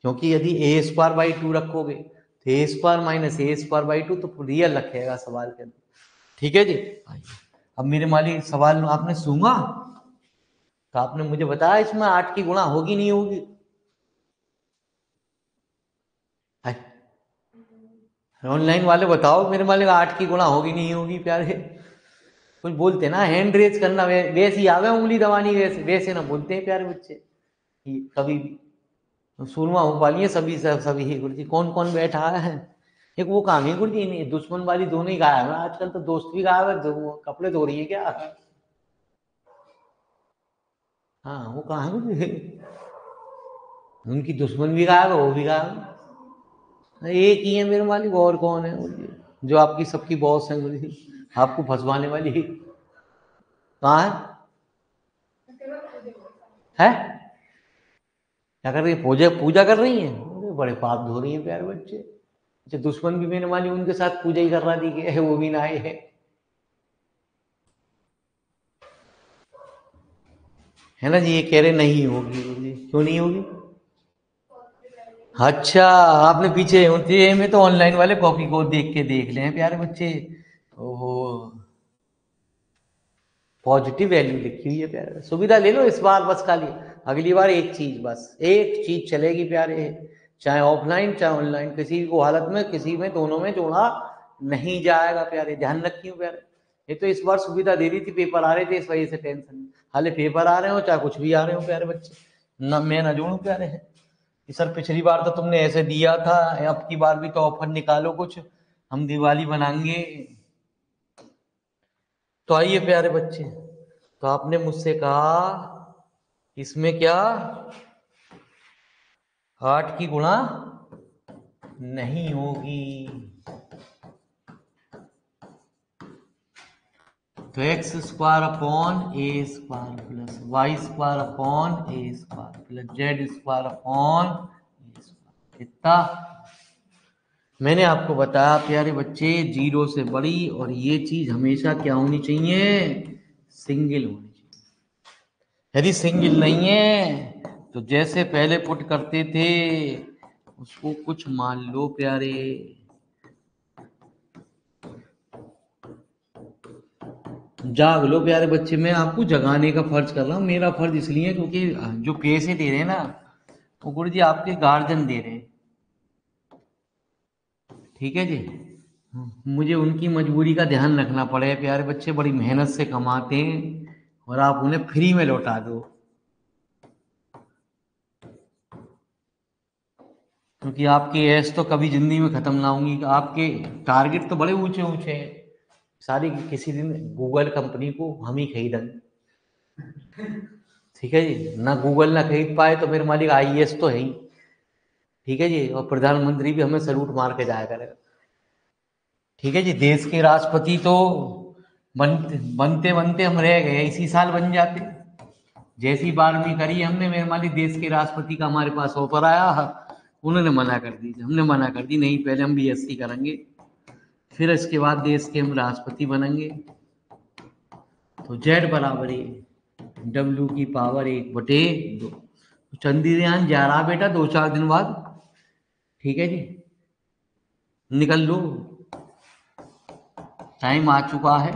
क्योंकि यदि ए स्क्वायर बाई 2 रखोगे तो A square minus A square by 2 तो रियल रखेगा सवाल के अंदर, ठीक है जी। अब मेरे मालिक सवाल आपने सुना तो आपने मुझे बताया इसमें 8 की गुणा होगी नहीं होगी, ऑनलाइन वाले बताओ मेरे मालिक 8 की गुणा होगी नहीं होगी प्यारे, कुछ बोलते ना, हैंड रेज करना वैसे ही आवे, उंगली दबानी वैसे वैसे ना बोलते हैं प्यारे बच्चे कभी भी। सुरमा हो पालिए सभी सभी ही गुरु जी, कौन कौन बैठा है, एक वो काम है गुरु जी, नहीं दुश्मन वाली दोनों ही गायब है आजकल, तो दोस्त भी गायब है, कपड़े धो रही है क्या, हाँ वो कहाँ है गुरु जी, उनकी दुश्मन भी गायब है वो भी गायब, एक ही है मेरे मालिक, और कौन है गुरु जी, जो आपकी सबकी बॉस है गुरु जी, आपको फंसवाने वाली कहाँ है क्या कर रही है, पूजा पूजा कर रही है, अरे बड़े पाप धो रही है प्यारे बच्चे, अच्छा दुश्मन भी मेरे वाली उनके साथ पूजा ही कर रहा थी कि वो भी ना आए है ना जी, ये कह रहे नहीं होगी जी, क्यों नहीं होगी, अच्छा आपने पीछे होती है में तो ऑनलाइन वाले कॉपी को देख के देख ले प्यारे बच्चे, ओहो पॉजिटिव वैल्यू लिखी हुई है प्यारे, सुविधा ले लो इस बार बस, खाली अगली बार एक चीज, बस एक चीज चलेगी प्यारे, चाहे ऑफलाइन चाहे ऑनलाइन, किसी को हालत में किसी में दोनों में जोड़ा नहीं जाएगा प्यारे, ध्यान रखिए प्यारे। ये तो इस बार सुविधा दे रही थी, पेपर आ रहे थे इस वजह से टेंशन, हाले पेपर आ रहे हो चाहे कुछ भी आ रहे हो प्यारे बच्चे, न मैं ना जोड़ू प्यारे है, सर पिछली बार तो तुमने ऐसे दिया था, अब की बार भी तो ऑफर निकालो कुछ, हम दिवाली बनाएंगे। तो आइए प्यारे बच्चे, तो आपने मुझसे कहा इसमें क्या 8 की गुणा नहीं होगी, तो X square upon A square plus Y square upon A square plus Z square upon A square, कितना मैंने आपको बताया प्यारे बच्चे, 0 से बड़ी, और ये चीज हमेशा क्या होनी चाहिए, सिंगल होनी चाहिए, यदि सिंगल नहीं है तो जैसे पहले पुट करते थे उसको कुछ मान लो प्यारे, जाग लो प्यारे बच्चे, मैं आपको जगाने का फर्ज कर रहा हूँ, मेरा फर्ज इसलिए क्योंकि जो पैसे दे रहे हैं ना वो गुरु जी आपके गार्जियन दे रहे हैं, ठीक है जी, मुझे उनकी मजबूरी का ध्यान रखना पड़े प्यारे बच्चे, बड़ी मेहनत से कमाते हैं और आप उन्हें फ्री में लौटा दो, क्योंकि आपकी ऐश तो कभी जिंदगी में खत्म ना होंगी, आपके टारगेट तो बड़े ऊंचे ऊंचे हैं, सारी किसी दिन गूगल कंपनी को हम ही खरीदेंगे, ठीक है जी, ना गूगल ना खरीद पाए तो मेरे मालिक IAS तो है ही, ठीक है जी, और प्रधानमंत्री भी हमें सैल्यूट मार के जाया करेगा। ठीक है जी, देश के राष्ट्रपति तो बनते बनते बनते हम रह गए, इसी साल बन जाते। जैसी 12वीं करी हमने मेरे मालिक, देश के राष्ट्रपति का हमारे पास ऑफर आया, उन्होंने मना कर दी, हमने मना कर दी, नहीं पहले हम BSc करेंगे, फिर इसके बाद देश के हम राष्ट्रपति बनेंगे। तो Z बराबर है W की पावर 1/2। चंद्रयान जा रहा बेटा 2-4 दिन बाद, ठीक है जी, निकल लो, टाइम आ चुका है।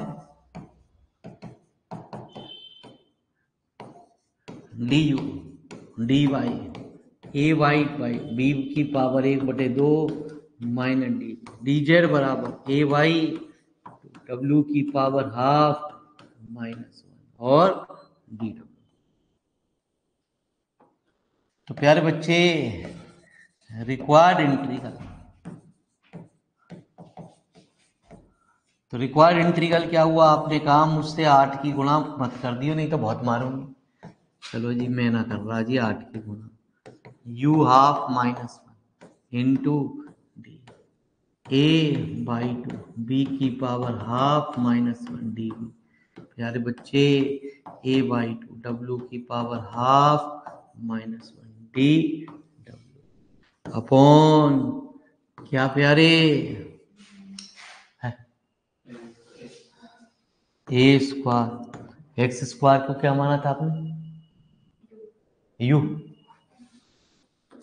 DU DY AY by B की पावर 1/2 माइनस D, DZ बराबर AY W की पावर ½ -1 और DW। तो प्यारे बच्चे, रिक्वायर्ड इंटीग्रल, तो रिक्वायर्ड इंटीग्रल क्या हुआ, आपने कहा मुझसे 8 की गुणा मत कर दियो, नहीं तो बहुत मारूंगी। चलो जी, मैं ना कर रहा जी, 8 की गुणा U½ -1 into D A/2 B की पावर ½ -1 DB। प्यारे बच्चे, A/2 W की पावर ½ -1 DW अपॉन क्या प्यारे A²। X² को क्या माना था आपने, U।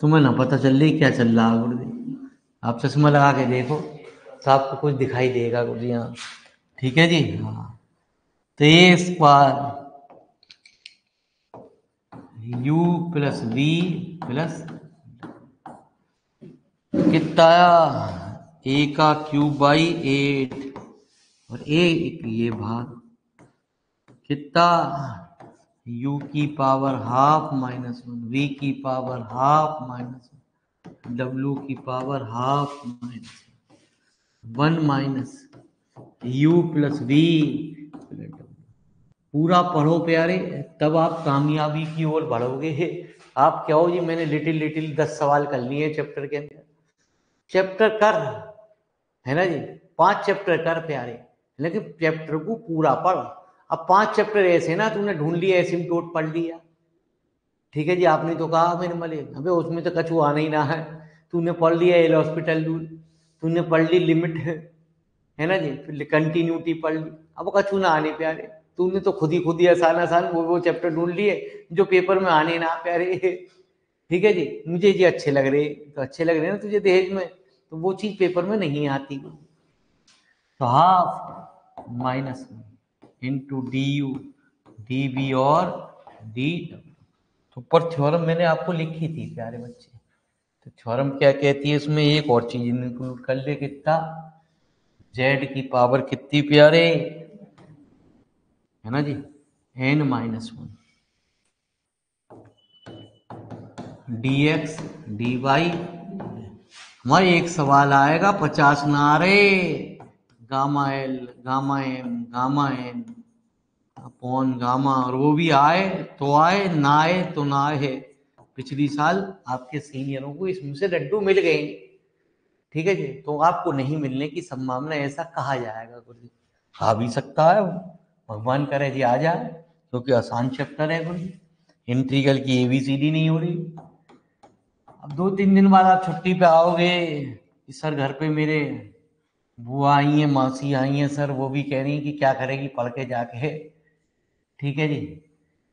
तुम्हें ना पता चल रही क्या चल रहा है गुरुजी, आप चश्मा लगा के देखो तो आपको कुछ दिखाई देगा गुरुजी। हाँ ठीक है जी, हाँ। तो A² U plus V plus कितना आया, A का क्यूब बाई 8 और ये भाग कितना, U की पावर ½ -1 V की पावर ½ -1 W की power ½ -1 minus U plus V। पूरा पढ़ो प्यारे, तब आप कामयाबी की ओर बढ़ोगे। आप क्या हो जी, मैंने लिटिल 10 सवाल कर लिए चैप्टर के अंदर, चैप्टर कर, है ना जी, 5 चैप्टर कर प्यारे, लेकिन चैप्टर को पूरा पढ़। अब 5 चैप्टर ऐसे ना तूने ढूंढ लिया, एसिम्प्टोट पढ़ लिया, ठीक है जी, आपने तो कहा मेरे मले, अबे उसमें तो कछु आना ही ना है, तूने पढ़ लिया एल हॉस्पिटल रूल, तूने पढ़ ली लिमिट, है ना जी, फिर कंटिन्यूटी पढ़ ली, अब कछु ना आने प्यारे, तूने तो खुद ही आसान वो चैप्टर ढूंढ लिए जो पेपर में आने ना प्यारे। ठीक है जी, मुझे जी अच्छे लग रहे, तो अच्छे लग रहे ना तुझे दहेज में, तो वो चीज पेपर में नहीं आती। तो ½ -1 इंटू DU DB और DW। तो ऊपर थ्योरम मैंने आपको लिखी थी प्यारे बच्चे, तो थ्योरम क्या कहती है, इसमें एक और चीज इंक्लूड कर ले, कितना, Z की पावर कितनी प्यारे, है ना जी, N-1 dx dy। हमारे एक सवाल आएगा 50 ना आ रहे, gamma L gamma M gamma N upon gamma, और वो भी आए तो आए, ना आए तो ना आए। पिछली साल आपके सीनियरों को इसमें से लड्डू मिल गए, ठीक है जी, तो आपको नहीं मिलने की संभावना, ऐसा कहा जाएगा गुरुजी, आ भी सकता है, भगवान करे जी आ जाए, क्योंकि आसान चैप्टर है गुरुजी, इंटीग्रल की ABCD नहीं हो रही। अब 2-3 दिन बाद आप छुट्टी पे आओगे कि सर घर पे मेरे बुआ आई हैं, मासी आई हैं सर, वो भी कह रही हैं कि क्या करेगी पढ़ के जाके, ठीक है जी,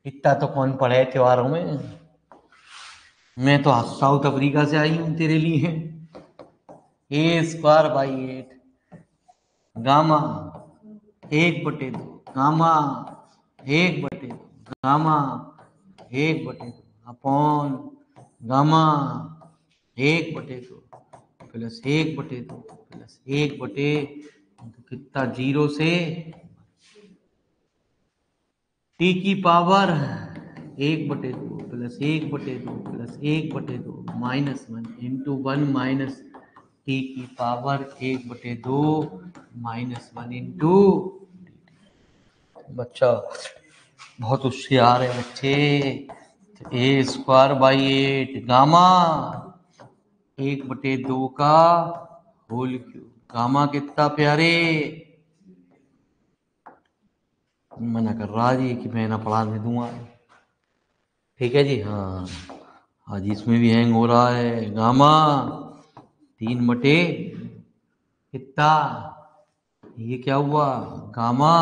इतना तो कौन पढ़े त्योहारों में, मैं तो साउथ अफ्रीका से आई हूँ तेरे लिए। A²/8 gamma 1/2 gamma 1/2 gamma 1/2 upon gamma 1/2 plus 1/2 plus 1/, कितना, 0 से T की power 1/2 plus 1/2 plus 1/2 -1 into 1 minus T की पावर 1/2 -1 इंटू। बच्चा बहुत होशियार है बच्चे। ए स्क्वायर बाई 8 गामा 1/2 का होल क्यूब। गामा कितना प्यारे। मना कर रहा जी कि मैं ना पढ़ाने दूंगा। ठीक है जी। हाँ आज इसमें भी हैंग हो रहा है। गामा 3 बटे कितना, ये क्या हुआ गामा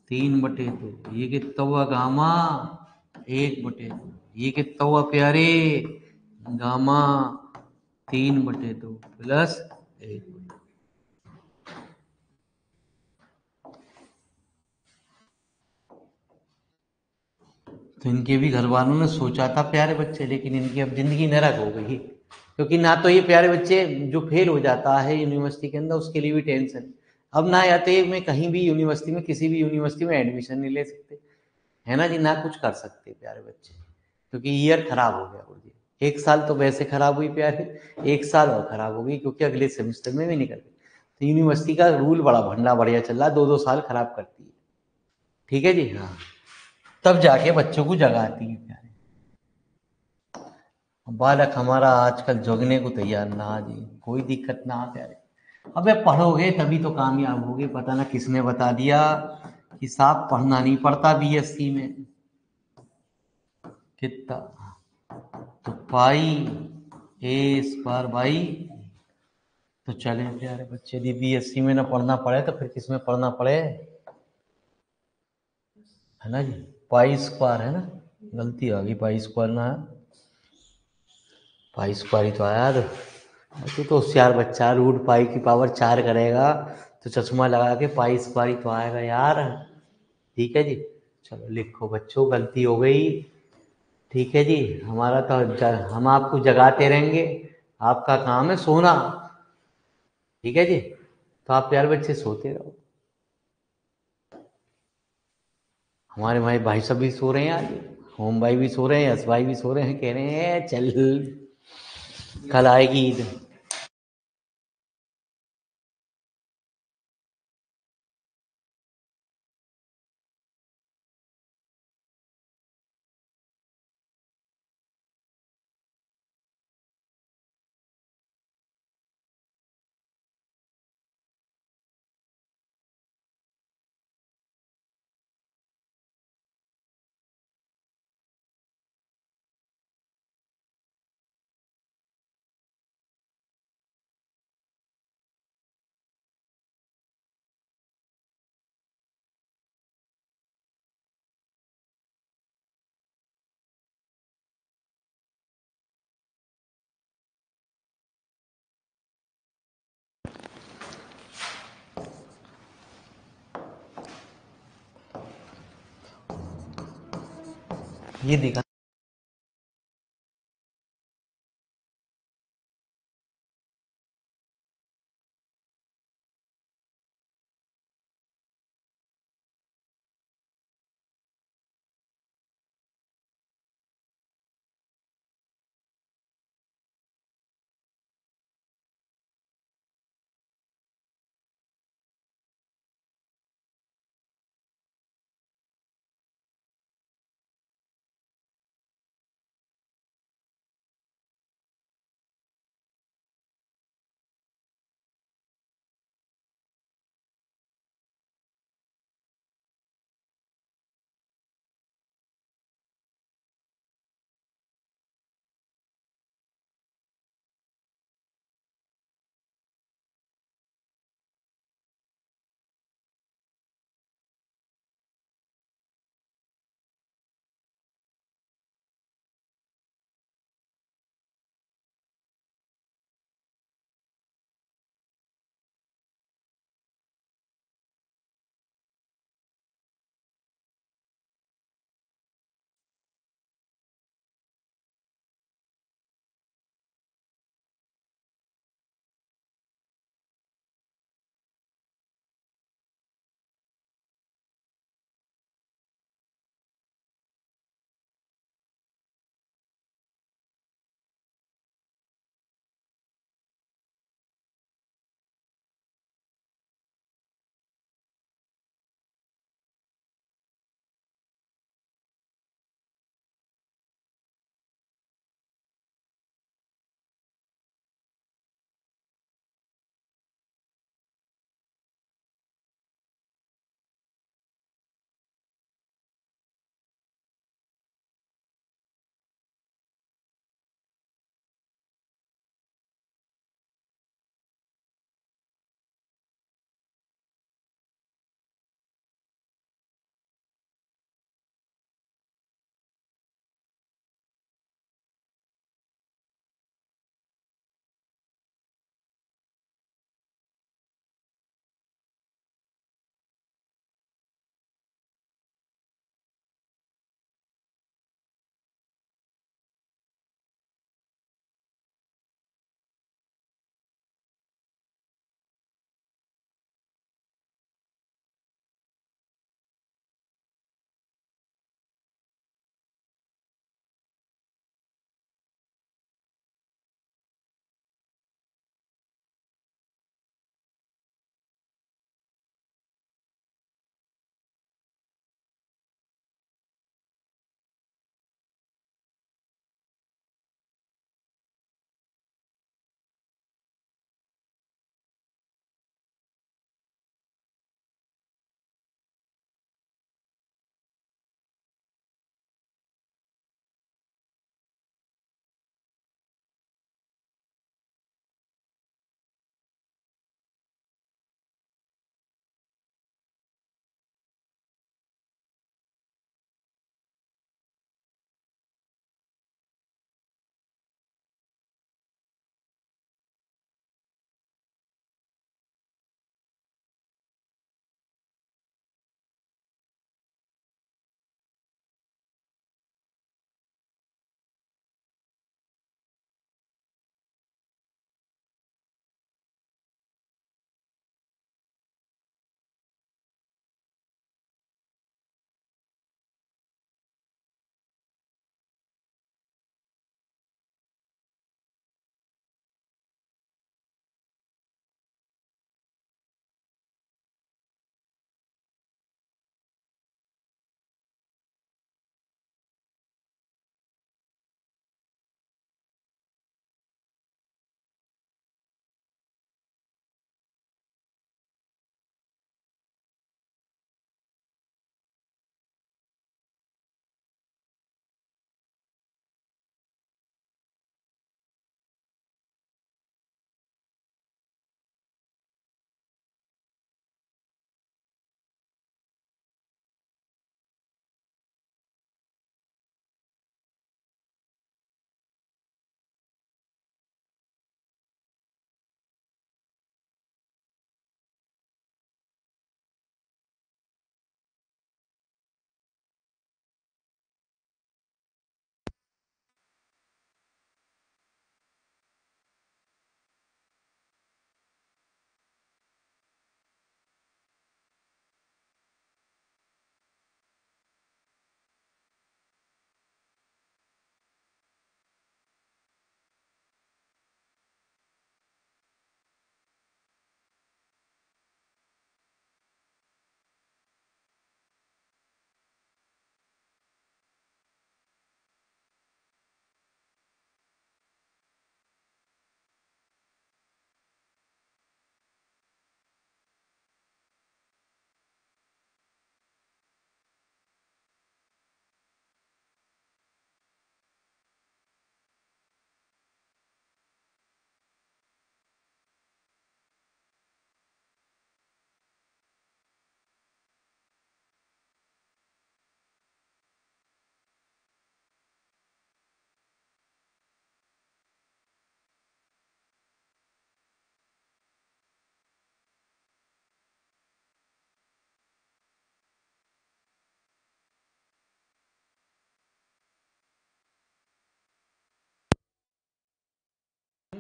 3/2। ये कितना हुआ गामा 1/2। ये कितना हुआ प्यारे गामा 3/2 प्लस 1। तो इनके भी घर वालों ने सोचा था प्यारे बच्चे, लेकिन इनकी अब जिंदगी नरक हो गई, क्योंकि ना तो ये प्यारे बच्चे जो फेल हो जाता है यूनिवर्सिटी के अंदर उसके लिए भी टेंशन, अब ना आते मैं कहीं भी यूनिवर्सिटी में किसी भी यूनिवर्सिटी में एडमिशन नहीं ले सकते, है ना जी, ना कुछ कर सकते प्यारे बच्चे, क्योंकि ईयर खराब हो गया। और एक साल तो वैसे खराब हुई प्यारे, एक साल और खराब हो गई क्योंकि अगले सेमेस्टर में भी निकल गई। तो यूनिवर्सिटी का रूल बड़ा भंडा बढ़िया चल रहा है, 2-2 साल खराब करती है। ठीक है जी। हाँ तब जाके बच्चों को जगाती है प्यारे। बालक हमारा आजकल जगने को तैयार ना जी, कोई दिक्कत ना प्यारे। अबे पढ़ोगे तभी तो कामयाब होगे। पता ना किसने बता दिया कि साहब पढ़ना नहीं पड़ता बीएससी में। कितना तो पाई ए स्क्वायर बाई। तो चले प्यारे बच्चे, यदि बीएससी में ना पढ़ना पड़े तो फिर किस में पढ़ना पड़े, है ना जी। पाई स्क्वायर है ना, गलती आ गई, पाई स्क्वायर ना है, पाई स्क्वायर ही तो आया। तो होशियार बच्चा, रूट पाई की पावर 4 करेगा तो चश्मा लगा के पाई स्क्वायर ही तो आएगा यार। ठीक है जी। चलो लिखो बच्चों, गलती हो गई। ठीक है जी। हमारा तो हम आपको जगाते रहेंगे, आपका काम है सोना। ठीक है जी। तो आप प्यारे बच्चे सोते रहो। हमारे भाई भाई सब भी सो रहे हैं आज, होम भाई भी सो रहे हैं, यश भाई भी सो रहे हैं, कह रहे हैं चल कल आएगी ईद। ये दिखा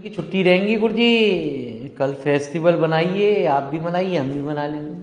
की छुट्टी रहेंगी गुरुजी। कल फेस्टिवल बनाइए, आप भी मनाइए, हम भी मना लेंगे।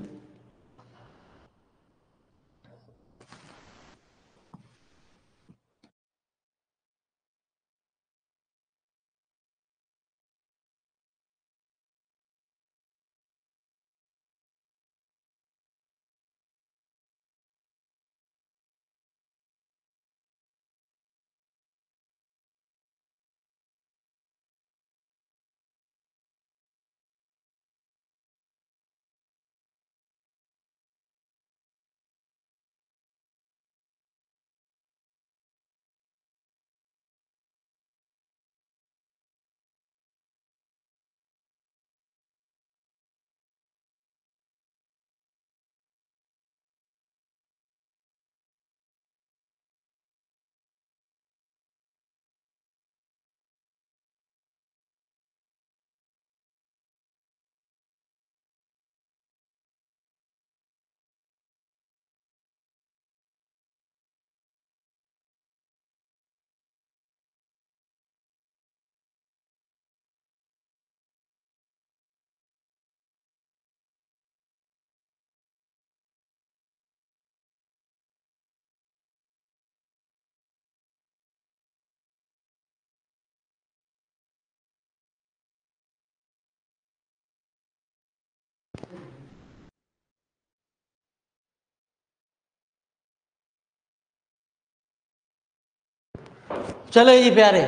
चलो जी प्यारे,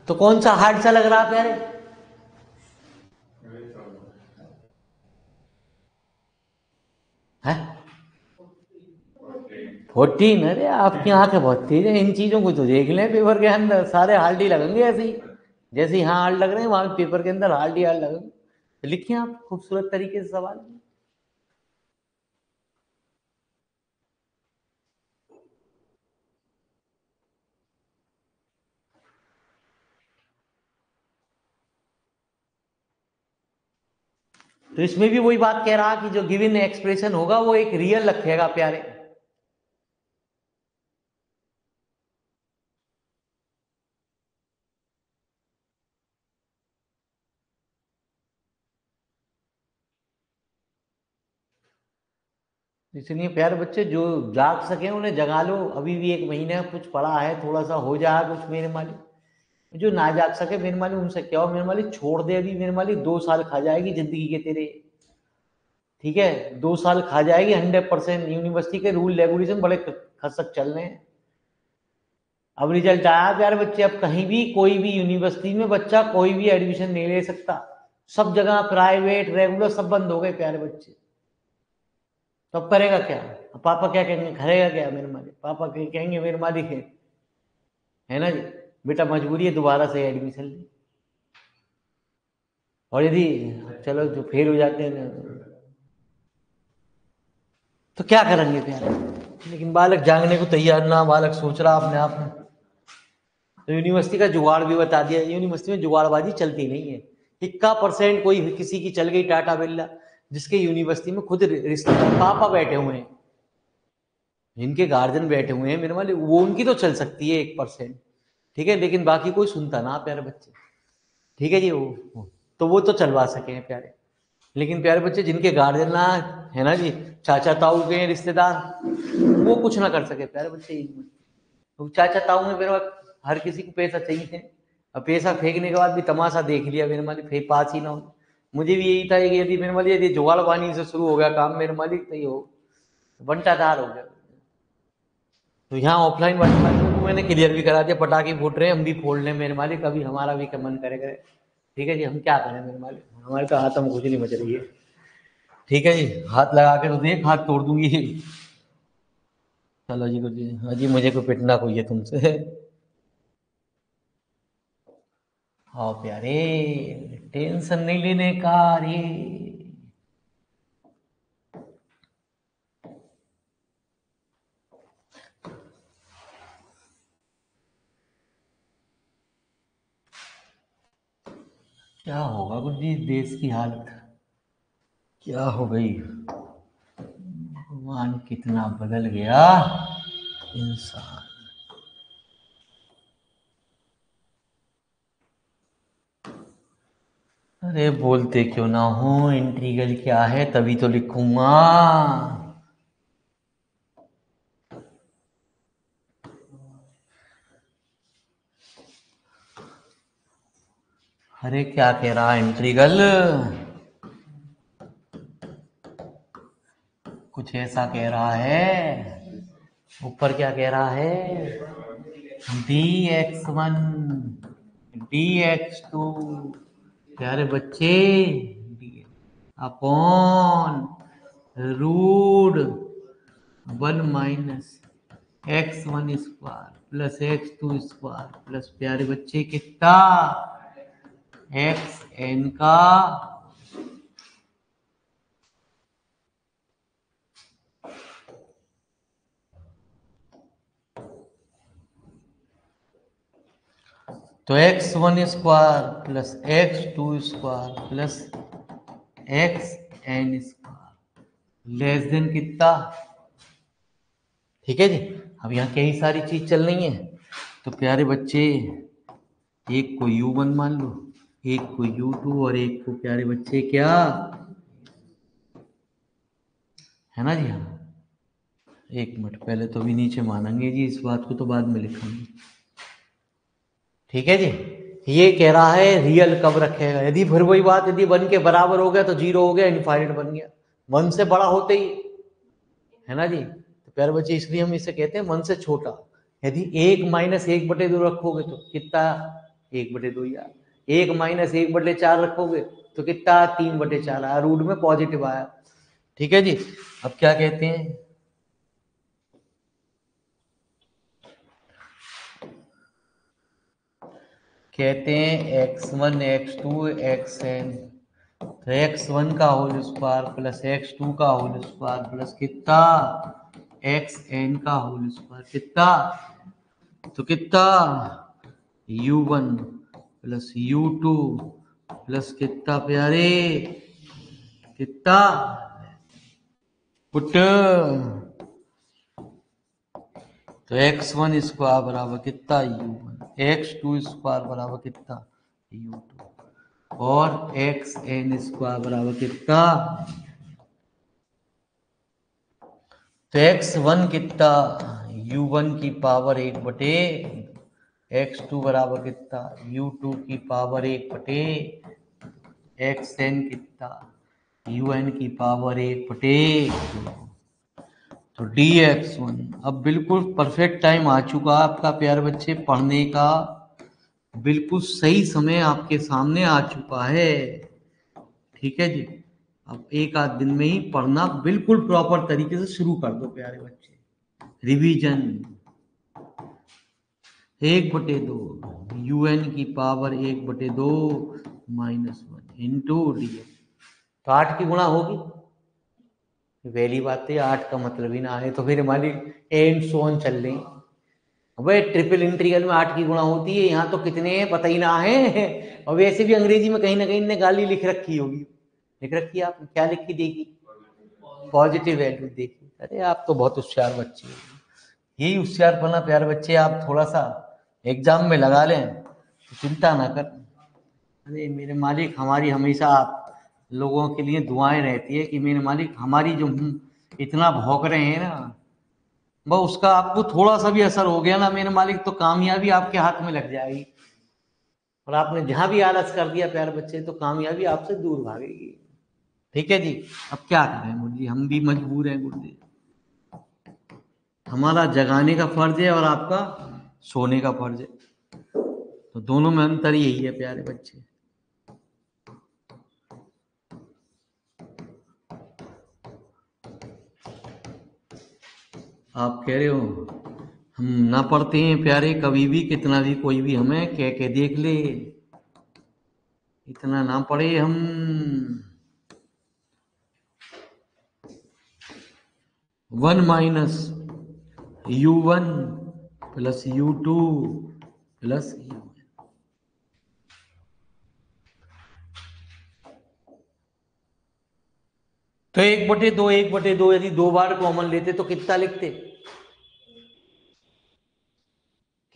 तो कौन सा हार्ड सा लग रहा प्यारे? है 14? अरे आपकी आंखें बहुत तेज है, इन चीजों को तो देख लें। पेपर के अंदर सारे हार्ड ही लगेंगे ऐसे ही, जैसे यहाँ हार्ड लग रहे हैं वहां पेपर के अंदर हार्ड ही हार्ड लगेंगे। तो लिखिए आप खूबसूरत तरीके से सवाल। तो इसमें भी वही बात कह रहा कि जो गिवन एक्सप्रेशन होगा वो एक रियल रखेगा प्यारे। इसलिए प्यारे बच्चे जो जाग सके उन्हें जगा लो, अभी भी 1 महीने कुछ पड़ा है, थोड़ा सा हो जाए कुछ मेरे मालिक। जो ना जाग सके मेरे मालिक उनसे क्या हो मेरे मालिक, छोड़ दे अभी मेरे मालिक, 2 साल खा जाएगी जिंदगी के तेरे। ठीक है, 2 साल खा जाएगी 100%। यूनिवर्सिटी के रूल रेगुलेशन बड़े खसक चल रहे हैं। अब रिजल्ट आया प्यारे बच्चे, अब कहीं भी कोई भी यूनिवर्सिटी में बच्चा कोई भी एडमिशन नहीं ले सकता। सब जगह प्राइवेट रेगुलर सब बंद हो गए प्यारे बच्चे। तो अब करेगा क्या? अब पापा क्या कहेंगे, करेगा क्या मेरे मालिक? पापा कहेंगे मेरे मालिक है ना जी, बेटा मजबूरी है दोबारा से एडमिशन ले। और यदि चलो जो फेल हो जाते हैं ना, तो क्या करेंगे प्यारे? लेकिन बालक जागने को तैयार ना, बालक सोच रहा अपने आप में। तो यूनिवर्सिटी का जुगाड़ भी बता दिया, यूनिवर्सिटी में जुगाड़बाजी चलती नहीं है। 1% कोई किसी की चल गई टाटा बिरला, जिसके यूनिवर्सिटी में खुद रिश्तेदार पापा बैठे हुए हैं, जिनके गार्जियन बैठे हुए हैं मेरे वाले, वो उनकी तो चल सकती है 1%। ठीक है, लेकिन बाकी कोई सुनता ना प्यारे बच्चे। ठीक है जी, तो वो तो चलवा सके हैं प्यारे। लेकिन प्यारे बच्चे जिनके गार्जियन ना है ना जी, चाचा ताऊ के रिश्तेदार, वो कुछ ना कर सके प्यारे बच्चे। तो चाचा ताऊ में मेरे हर किसी को पैसा चाहिए। अब पैसा फेंकने के बाद भी तमाशा देख लिया मेरे मालिक, फिर पास ही ना हो। मुझे भी यही था कि यदि मेरे मालिक यदि जुगाड़ पानी से शुरू हो गया काम मेरे मालिक, तो ये हो बंटाधार हो गया। तो यहाँ ऑफलाइन वाले को मैंने क्लियर भी करा दिया, पटाखे फूट रहे हैं हम भी फोड़ लें मेरे मालिक, अभी हमारा भी मन करे करे। ठीक है जी, हम क्या करें मेरे मालिक, हमारे तो हाथ में कुछ नहीं बच रही है। ठीक है जी, हाथ लगा के तो देख, हाथ तोड़ दूंगी। चलो जी गुरु जी, हाँ जी, मुझे कोई पिटना कोई है तुमसे। हाँ प्यारे, टेंशन नहीं लेने का रे। क्या होगा गुरु जी देश की हालत, क्या हो गई? भगवान कितना बदल गया इंसान। अरे बोलते क्यों ना हो, इंटीग्रल क्या है तभी तो लिखूंगा। अरे क्या कह रहा है इंटीग्रल, कुछ ऐसा कह रहा है। ऊपर क्या कह रहा है, dx1 dx2, प्यारे बच्चे, upon root 1 - x1 square plus x2 square plus प्यारे बच्चे कितना, xn का तो x1 square plus x2 square plus xn square less than कितना। ठीक है जी। अब यहाँ कई सारी चीज चल रही है, तो प्यारे बच्चे एक को u1 मान लो, एक को u2 और एक को प्यारे बच्चे क्या, है ना जी। हाँ, एक मिनट पहले तो अभी नीचे मानेंगे जी, इस बात को तो बाद में लिखेंगे। ठीक है जी। ये कह रहा है रियल कब रखेगा, यदि फिर वही बात, यदि 1 के बराबर हो गया तो 0 हो गया, इनफाइनाइट बन गया। 1 से बड़ा होते ही, है ना जी। तो प्यारे बच्चे इसलिए हम इसे कहते हैं 1 से छोटा। यदि 1 - 1/2 रखोगे तो कितना, 1/2 यार। 1 - 1/4 रखोगे तो कितना, 3/4 आया, रूट में पॉजिटिव आया। ठीक है जी। अब क्या कहते हैं, कहते हैं x1 x2 xn, तो x1 का होल स्क्वायर प्लस x2 का होल स्क्वायर प्लस कितना, xn का होल स्क्वायर कितना, तो कितना u1 प्लस u2 प्लस कितना प्यारे, कितना पुट, तो x1 स्क्वायर बराबर कितना u1, x2 स्क्वायर बराबर कितना u2 और xn स्क्वायर बराबर कितना, तो x1 कितना, u1 की पावर 1/, x2 बराबर कितना, u2 की पावर 1/, xn कितना, un की पावर 1/2। तो dx1, अब बिल्कुल परफेक्ट टाइम आ चुका आपका प्यारे बच्चे पढ़ने का, बिल्कुल सही समय आपके सामने आ चुका है। ठीक है जी। अब एक आध दिन में ही पढ़ना बिल्कुल प्रॉपर तरीके से शुरू कर दो प्यारे बच्चे। रिवीजन 1/2 un की पावर 1/2 -1 इंटू डी, तो 8 की गुणा होगी, पहली बात है 8 का मतलब ही ना आए तो फिर हमारी एंड सोन चल रही। अबे ट्रिपल इंटीग्रल में 8 की गुणा होती है, यहाँ तो कितने हैं पता ही ना है। और वैसे भी अंग्रेजी में कहीं ना कहीं ने गाली लिख रखी होगी, लिख रखी है, आपने क्या लिख के देखी, पॉजिटिव वैल्यू देखी। अरे आप तो बहुत होशियार बच्चे हो, यही होशियारपना प्यारे बच्चे आप थोड़ा सा एग्जाम में लगा लें तो चिंता ना कर। अरे मेरे मालिक, हमारी हमेशा आप लोगों के लिए दुआएं रहती है कि मेरे मालिक हमारी जो हम इतना भौंक रहे हैं ना, वो उसका आपको थोड़ा सा भी असर हो गया ना मेरे मालिक, तो कामयाबी आपके हाथ में लग जाएगी। और आपने जहां भी आलस कर दिया प्यारे बच्चे, तो कामयाबी आपसे दूर भागेगी। ठीक है जी। अब क्या करें गुरु जी, हम भी मजबूर हैं गुरु जी, हमारा जगाने का फर्ज है और आपका सोने का फर्ज है, तो दोनों में अंतर यही है प्यारे बच्चे। आप कह रहे हो हम ना पढ़ते हैं प्यारे कभी भी, कितना भी कोई भी हमें कह के देख ले, इतना ना पढ़े हम। 1 - u1 plus u2 plus u, तो 1/2 1/2 यदि 2 बार कॉमन लेते तो कितना लिखते,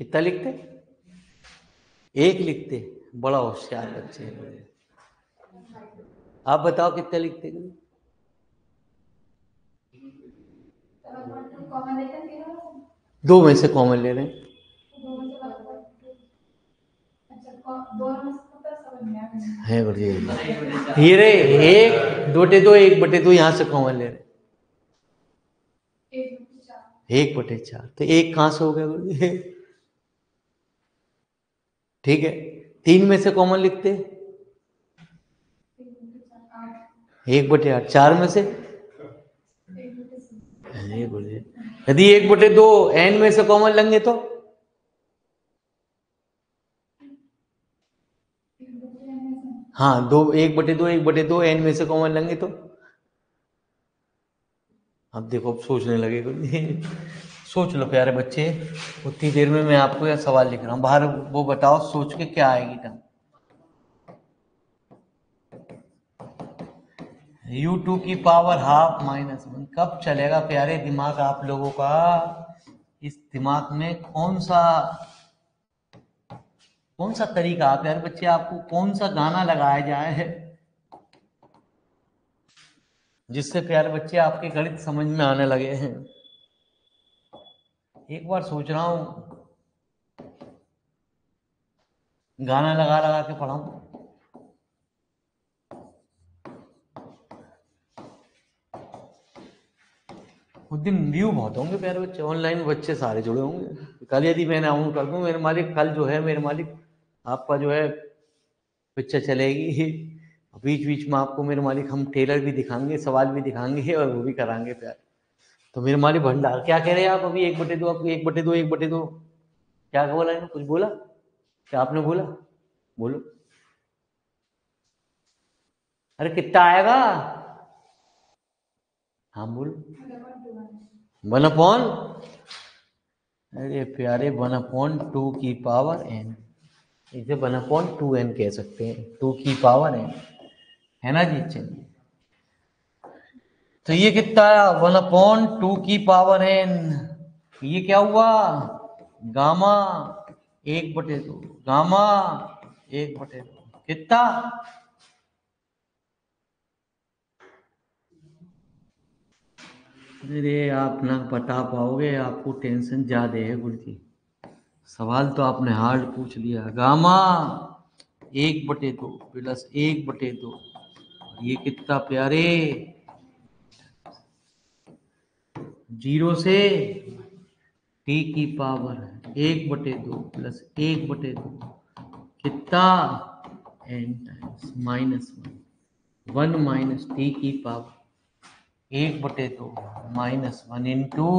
कितना लिखते, 1 लिखते। बड़ा होशियार बच्चे हैं। आप बताओ कितने लिखते हैं? दो में से कॉमन ले रहे हैं। है बढ़िया। ये रे एक बटे दो, एक बटे दो यहाँ से कॉमन ले रहे, 1/4। तो एक कहाँ से हो गया गुरुजी? ठीक है, 3 में से कॉमन लिखते, 1/8। 4 में से यदि 1/2 n में से कॉमन लेंगे तो हाँ, 1/2 n में से कॉमन लेंगे तो अब देखो, अब सोचने लगे गुरुजी। सोच लो प्यारे बच्चे, उतनी देर में मैं आपको यह सवाल लिख रहा हूँ बाहर, वो बताओ सोच के क्या आएगी टर्म। u2 की पावर हाफ -1 कब चलेगा प्यारे दिमाग आप लोगों का? इस दिमाग में कौन सा तरीका प्यारे बच्चे, आपको कौन सा गाना लगाया जाए जिससे प्यारे बच्चे आपके गणित समझ में आने लगे हैं? एक बार सोच रहा हूं गाना लगा लगा के पढ़ाऊं। उस दिन व्यू बहुत होंगे प्यारे बच्चे, ऑनलाइन बच्चे सारे जुड़े होंगे। कल यदि मैं अनाउंस कर दूं मेरे मालिक, कल जो है मेरे मालिक आपका जो है पिक्चर चलेगी, बीच बीच में आपको मेरे मालिक हम टेलर भी दिखाएंगे, सवाल भी दिखाएंगे और वो भी कराएंगे प्यार। तो मेरे मालिक भंडार क्या कह रहे हैं आप अभी? 1/2 आपको 1/2 1/2 क्या बोला है? कुछ बोला क्या आपने? बोला बोलो। अरे कितना आएगा? हाँ बोलो। 1/, अरे प्यारे 1/2 की पावर n, इसे 1/2n कह सकते हैं, 2 की पावर n है ना जी। चलिए, तो ये कितना आया? 1/2 की पावर n। ये क्या हुआ? गामा 1/2, गामा 1/2 कितना? अरे आप ना बता पाओगे, आपको टेंशन ज्यादा है गुरुजी। सवाल तो आपने हार्ड पूछ लिया। गामा 1/2 प्लस 1/2, ये कितना प्यारे? 0 से t की पावर 1/2 प्लस 1/2 कितना? n टाइम्स -1 माइनस t की पावर 1/2 -1 इंटू,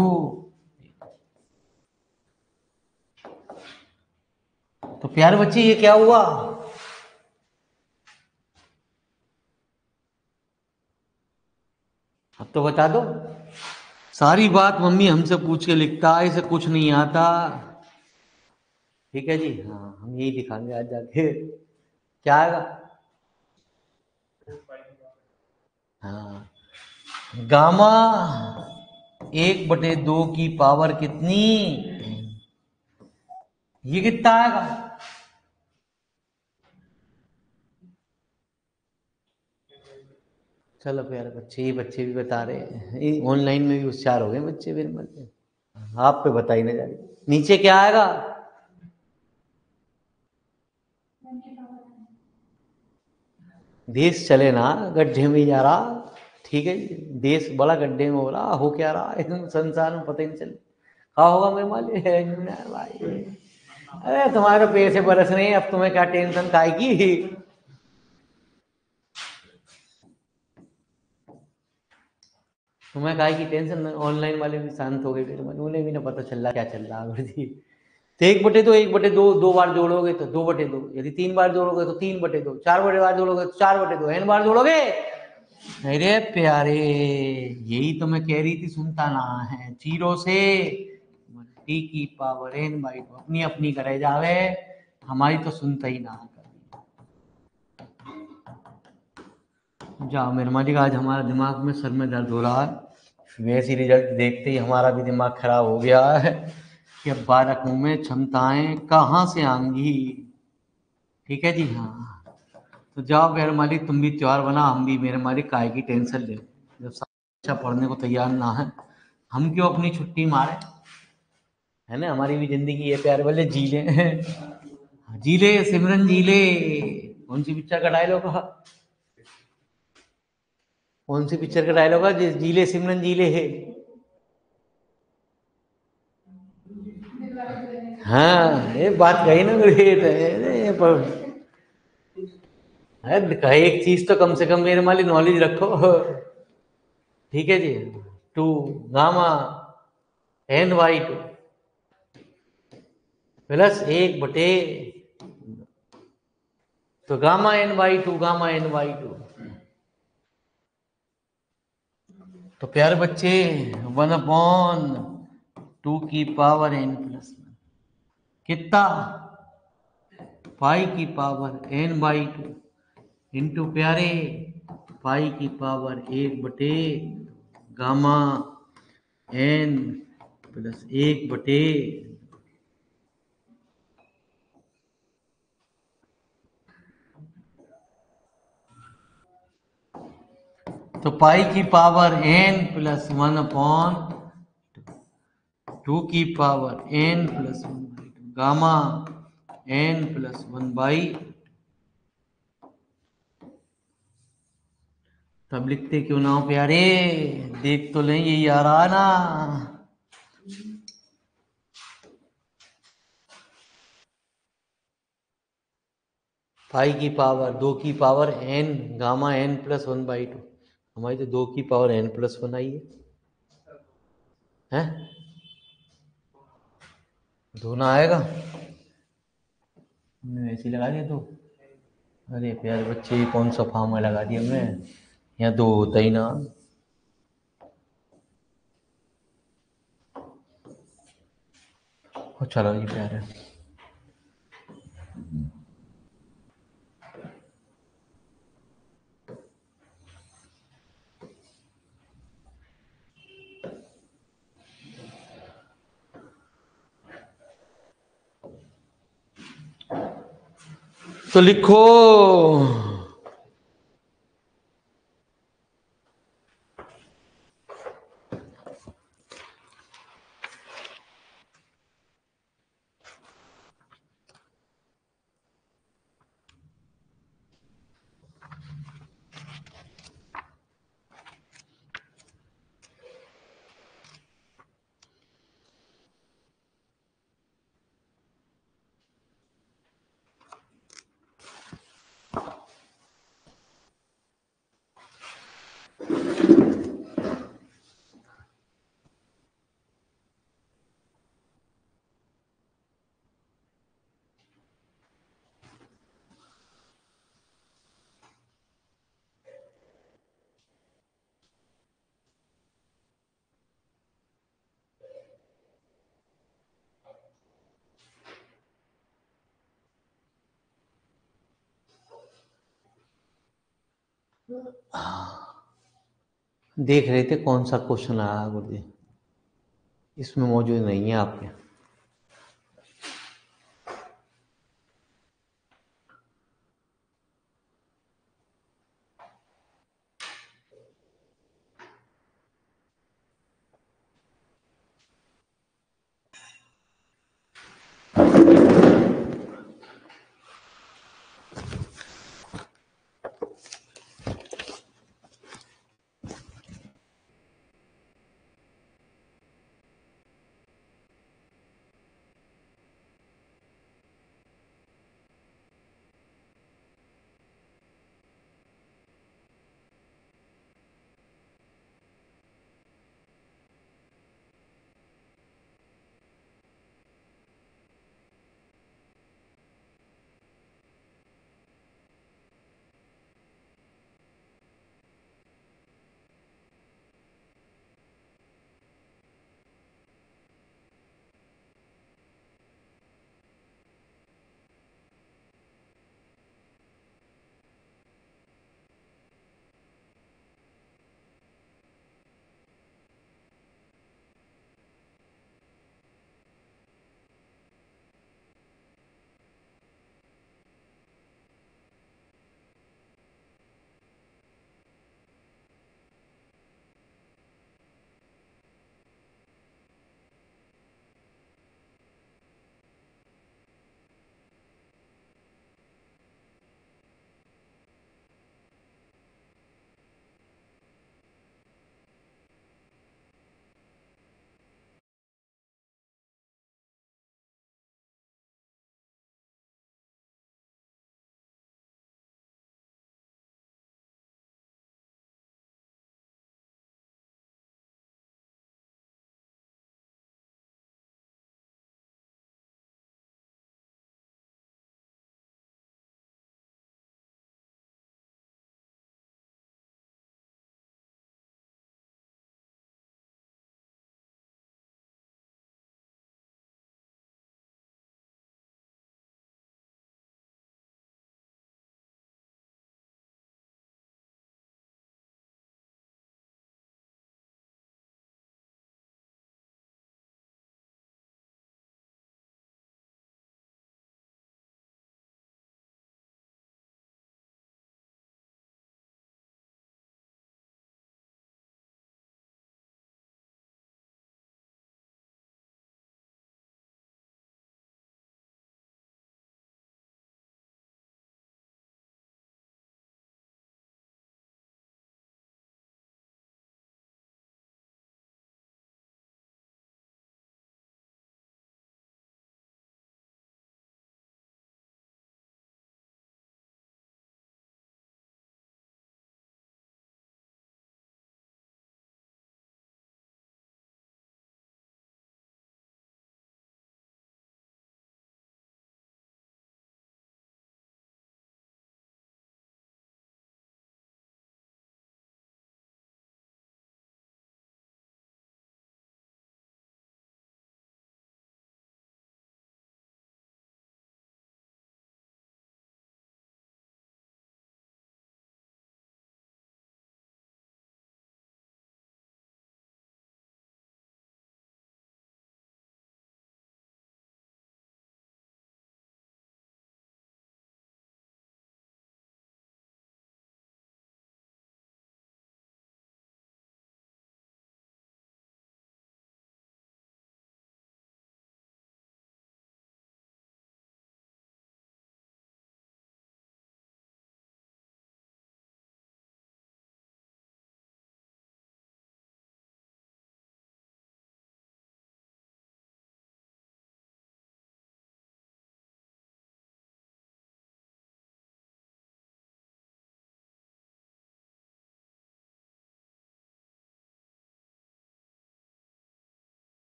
तो प्यारे बच्चे ये क्या हुआ? अब तो बता दो। सारी बात मम्मी हमसे पूछ के लिखता है, इसे कुछ नहीं आता। ठीक है जी, हाँ हम यही दिखाएंगे आज जाके। क्या आएगा? हाँ, गामा 1/2 की पावर कितनी? ये कितना आएगा? चलो प्यारे बच्चे, ये बच्चे भी बता रहे हैं, ऑनलाइन में भी होशियार हो गए बच्चे मेरे मन। आप पे बताई ना जा रही। नीचे क्या आएगा? देश चले ना गड्ढे में जा रहा। ठीक है, देश बड़ा गड्ढे में हो रहा, हो क्या रहा एकदम संसार में पता ही नहीं चले। क्या होगा मेरे मालिक भाई? अरे तुम्हारे पैसे बरस रहे हैं, अब तुम्हें क्या टेंशन काय की? तुम्हें काय की टेंशन? ऑनलाइन वाले भी शांत हो गए मेरे मालिक, उन्हें भी ना पता चल रहा क्या चल रहा है जी। तो 1/2 दो बार जोड़ोगे तो 2/2, यदि 3 बार जोड़ोगे तो 3/2, 4 बार जोड़ोगे तो 4/2, n बार जोड़ोगे। अरे प्यारे, यही तो मैं कह रही थी, सुनता ना है। 0 से t की पावर n बाई 2 अपनी अपनी करे जावे, हमारी तो सुनता ही ना। जाओ मेरे मालिक, आज हमारा दिमाग में सर में दर्द हो रहा है। वैसी रिजल्ट देखते ही हमारा भी दिमाग खराब हो गया है कि अब 12 में क्षमताएं कहाँ से आएंगी। ठीक है जी, हाँ। तो जाओ मेरे मालिक, तुम भी त्योहार बना, हम भी मेरे मालिक काहे की टेंशन ले। जब सब अच्छा पढ़ने को तैयार ना है, हम क्यों अपनी छुट्टी मारे, है ना। हमारी भी जिंदगी है प्यारे वाले, जी ले। जी ले सिमरन जी ले। कौन सी पिक्चर का डायलॉग है? कौन सी पिक्चर का डायलॉग है? जी ले सिमरन जी ले है। हाँ, ये बात कही ना ग्रेट है पर कहे एक चीज तो कम से कम मेरे मालिक नॉलेज रखो। ठीक है जी। Two gamma N Y two plus 1/, तो gamma N Y two, gamma N Y two. तो प्यारे बच्चे 1/2 कितना? π⁴n/2 इंटू प्यारे π⁴1 गामा n प्लस 1/, तो πn plus 1/2 gamma n plus 1/, तब लिखते क्यों ना हो प्यारे, देख तो लें, यही आ रहा है ना। π⁴2 गामा n प्लस 1/2। हमारी तो 2 n+1 आई है। धोना आएगा, हमने ऐसे ही लगा दिया तो। अरे प्यारे बच्चे, कौन सा फार्म में लगा दिया हमने, यहाँ 2 होता ही ना। चलो जी प्यारे, तो लिखो देख रहे थे कौन सा क्वेश्चन आया गुरुजी, इसमें मौजूद नहीं है आपके।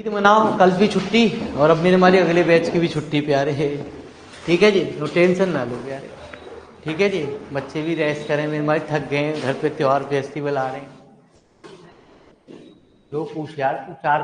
ईद मनाओ, कल भी छुट्टी और अब मेरे हमारे अगले बैच की भी छुट्टी प्यारे है। ठीक है जी, तो टेंशन ना लो प्यारे। ठीक है जी, बच्चे भी रेस्ट करें, मेरे हमारे थक गए हैं, घर पे त्योहार फेस्टिवल आ रहे हैं। जो पूछ यार, तू 4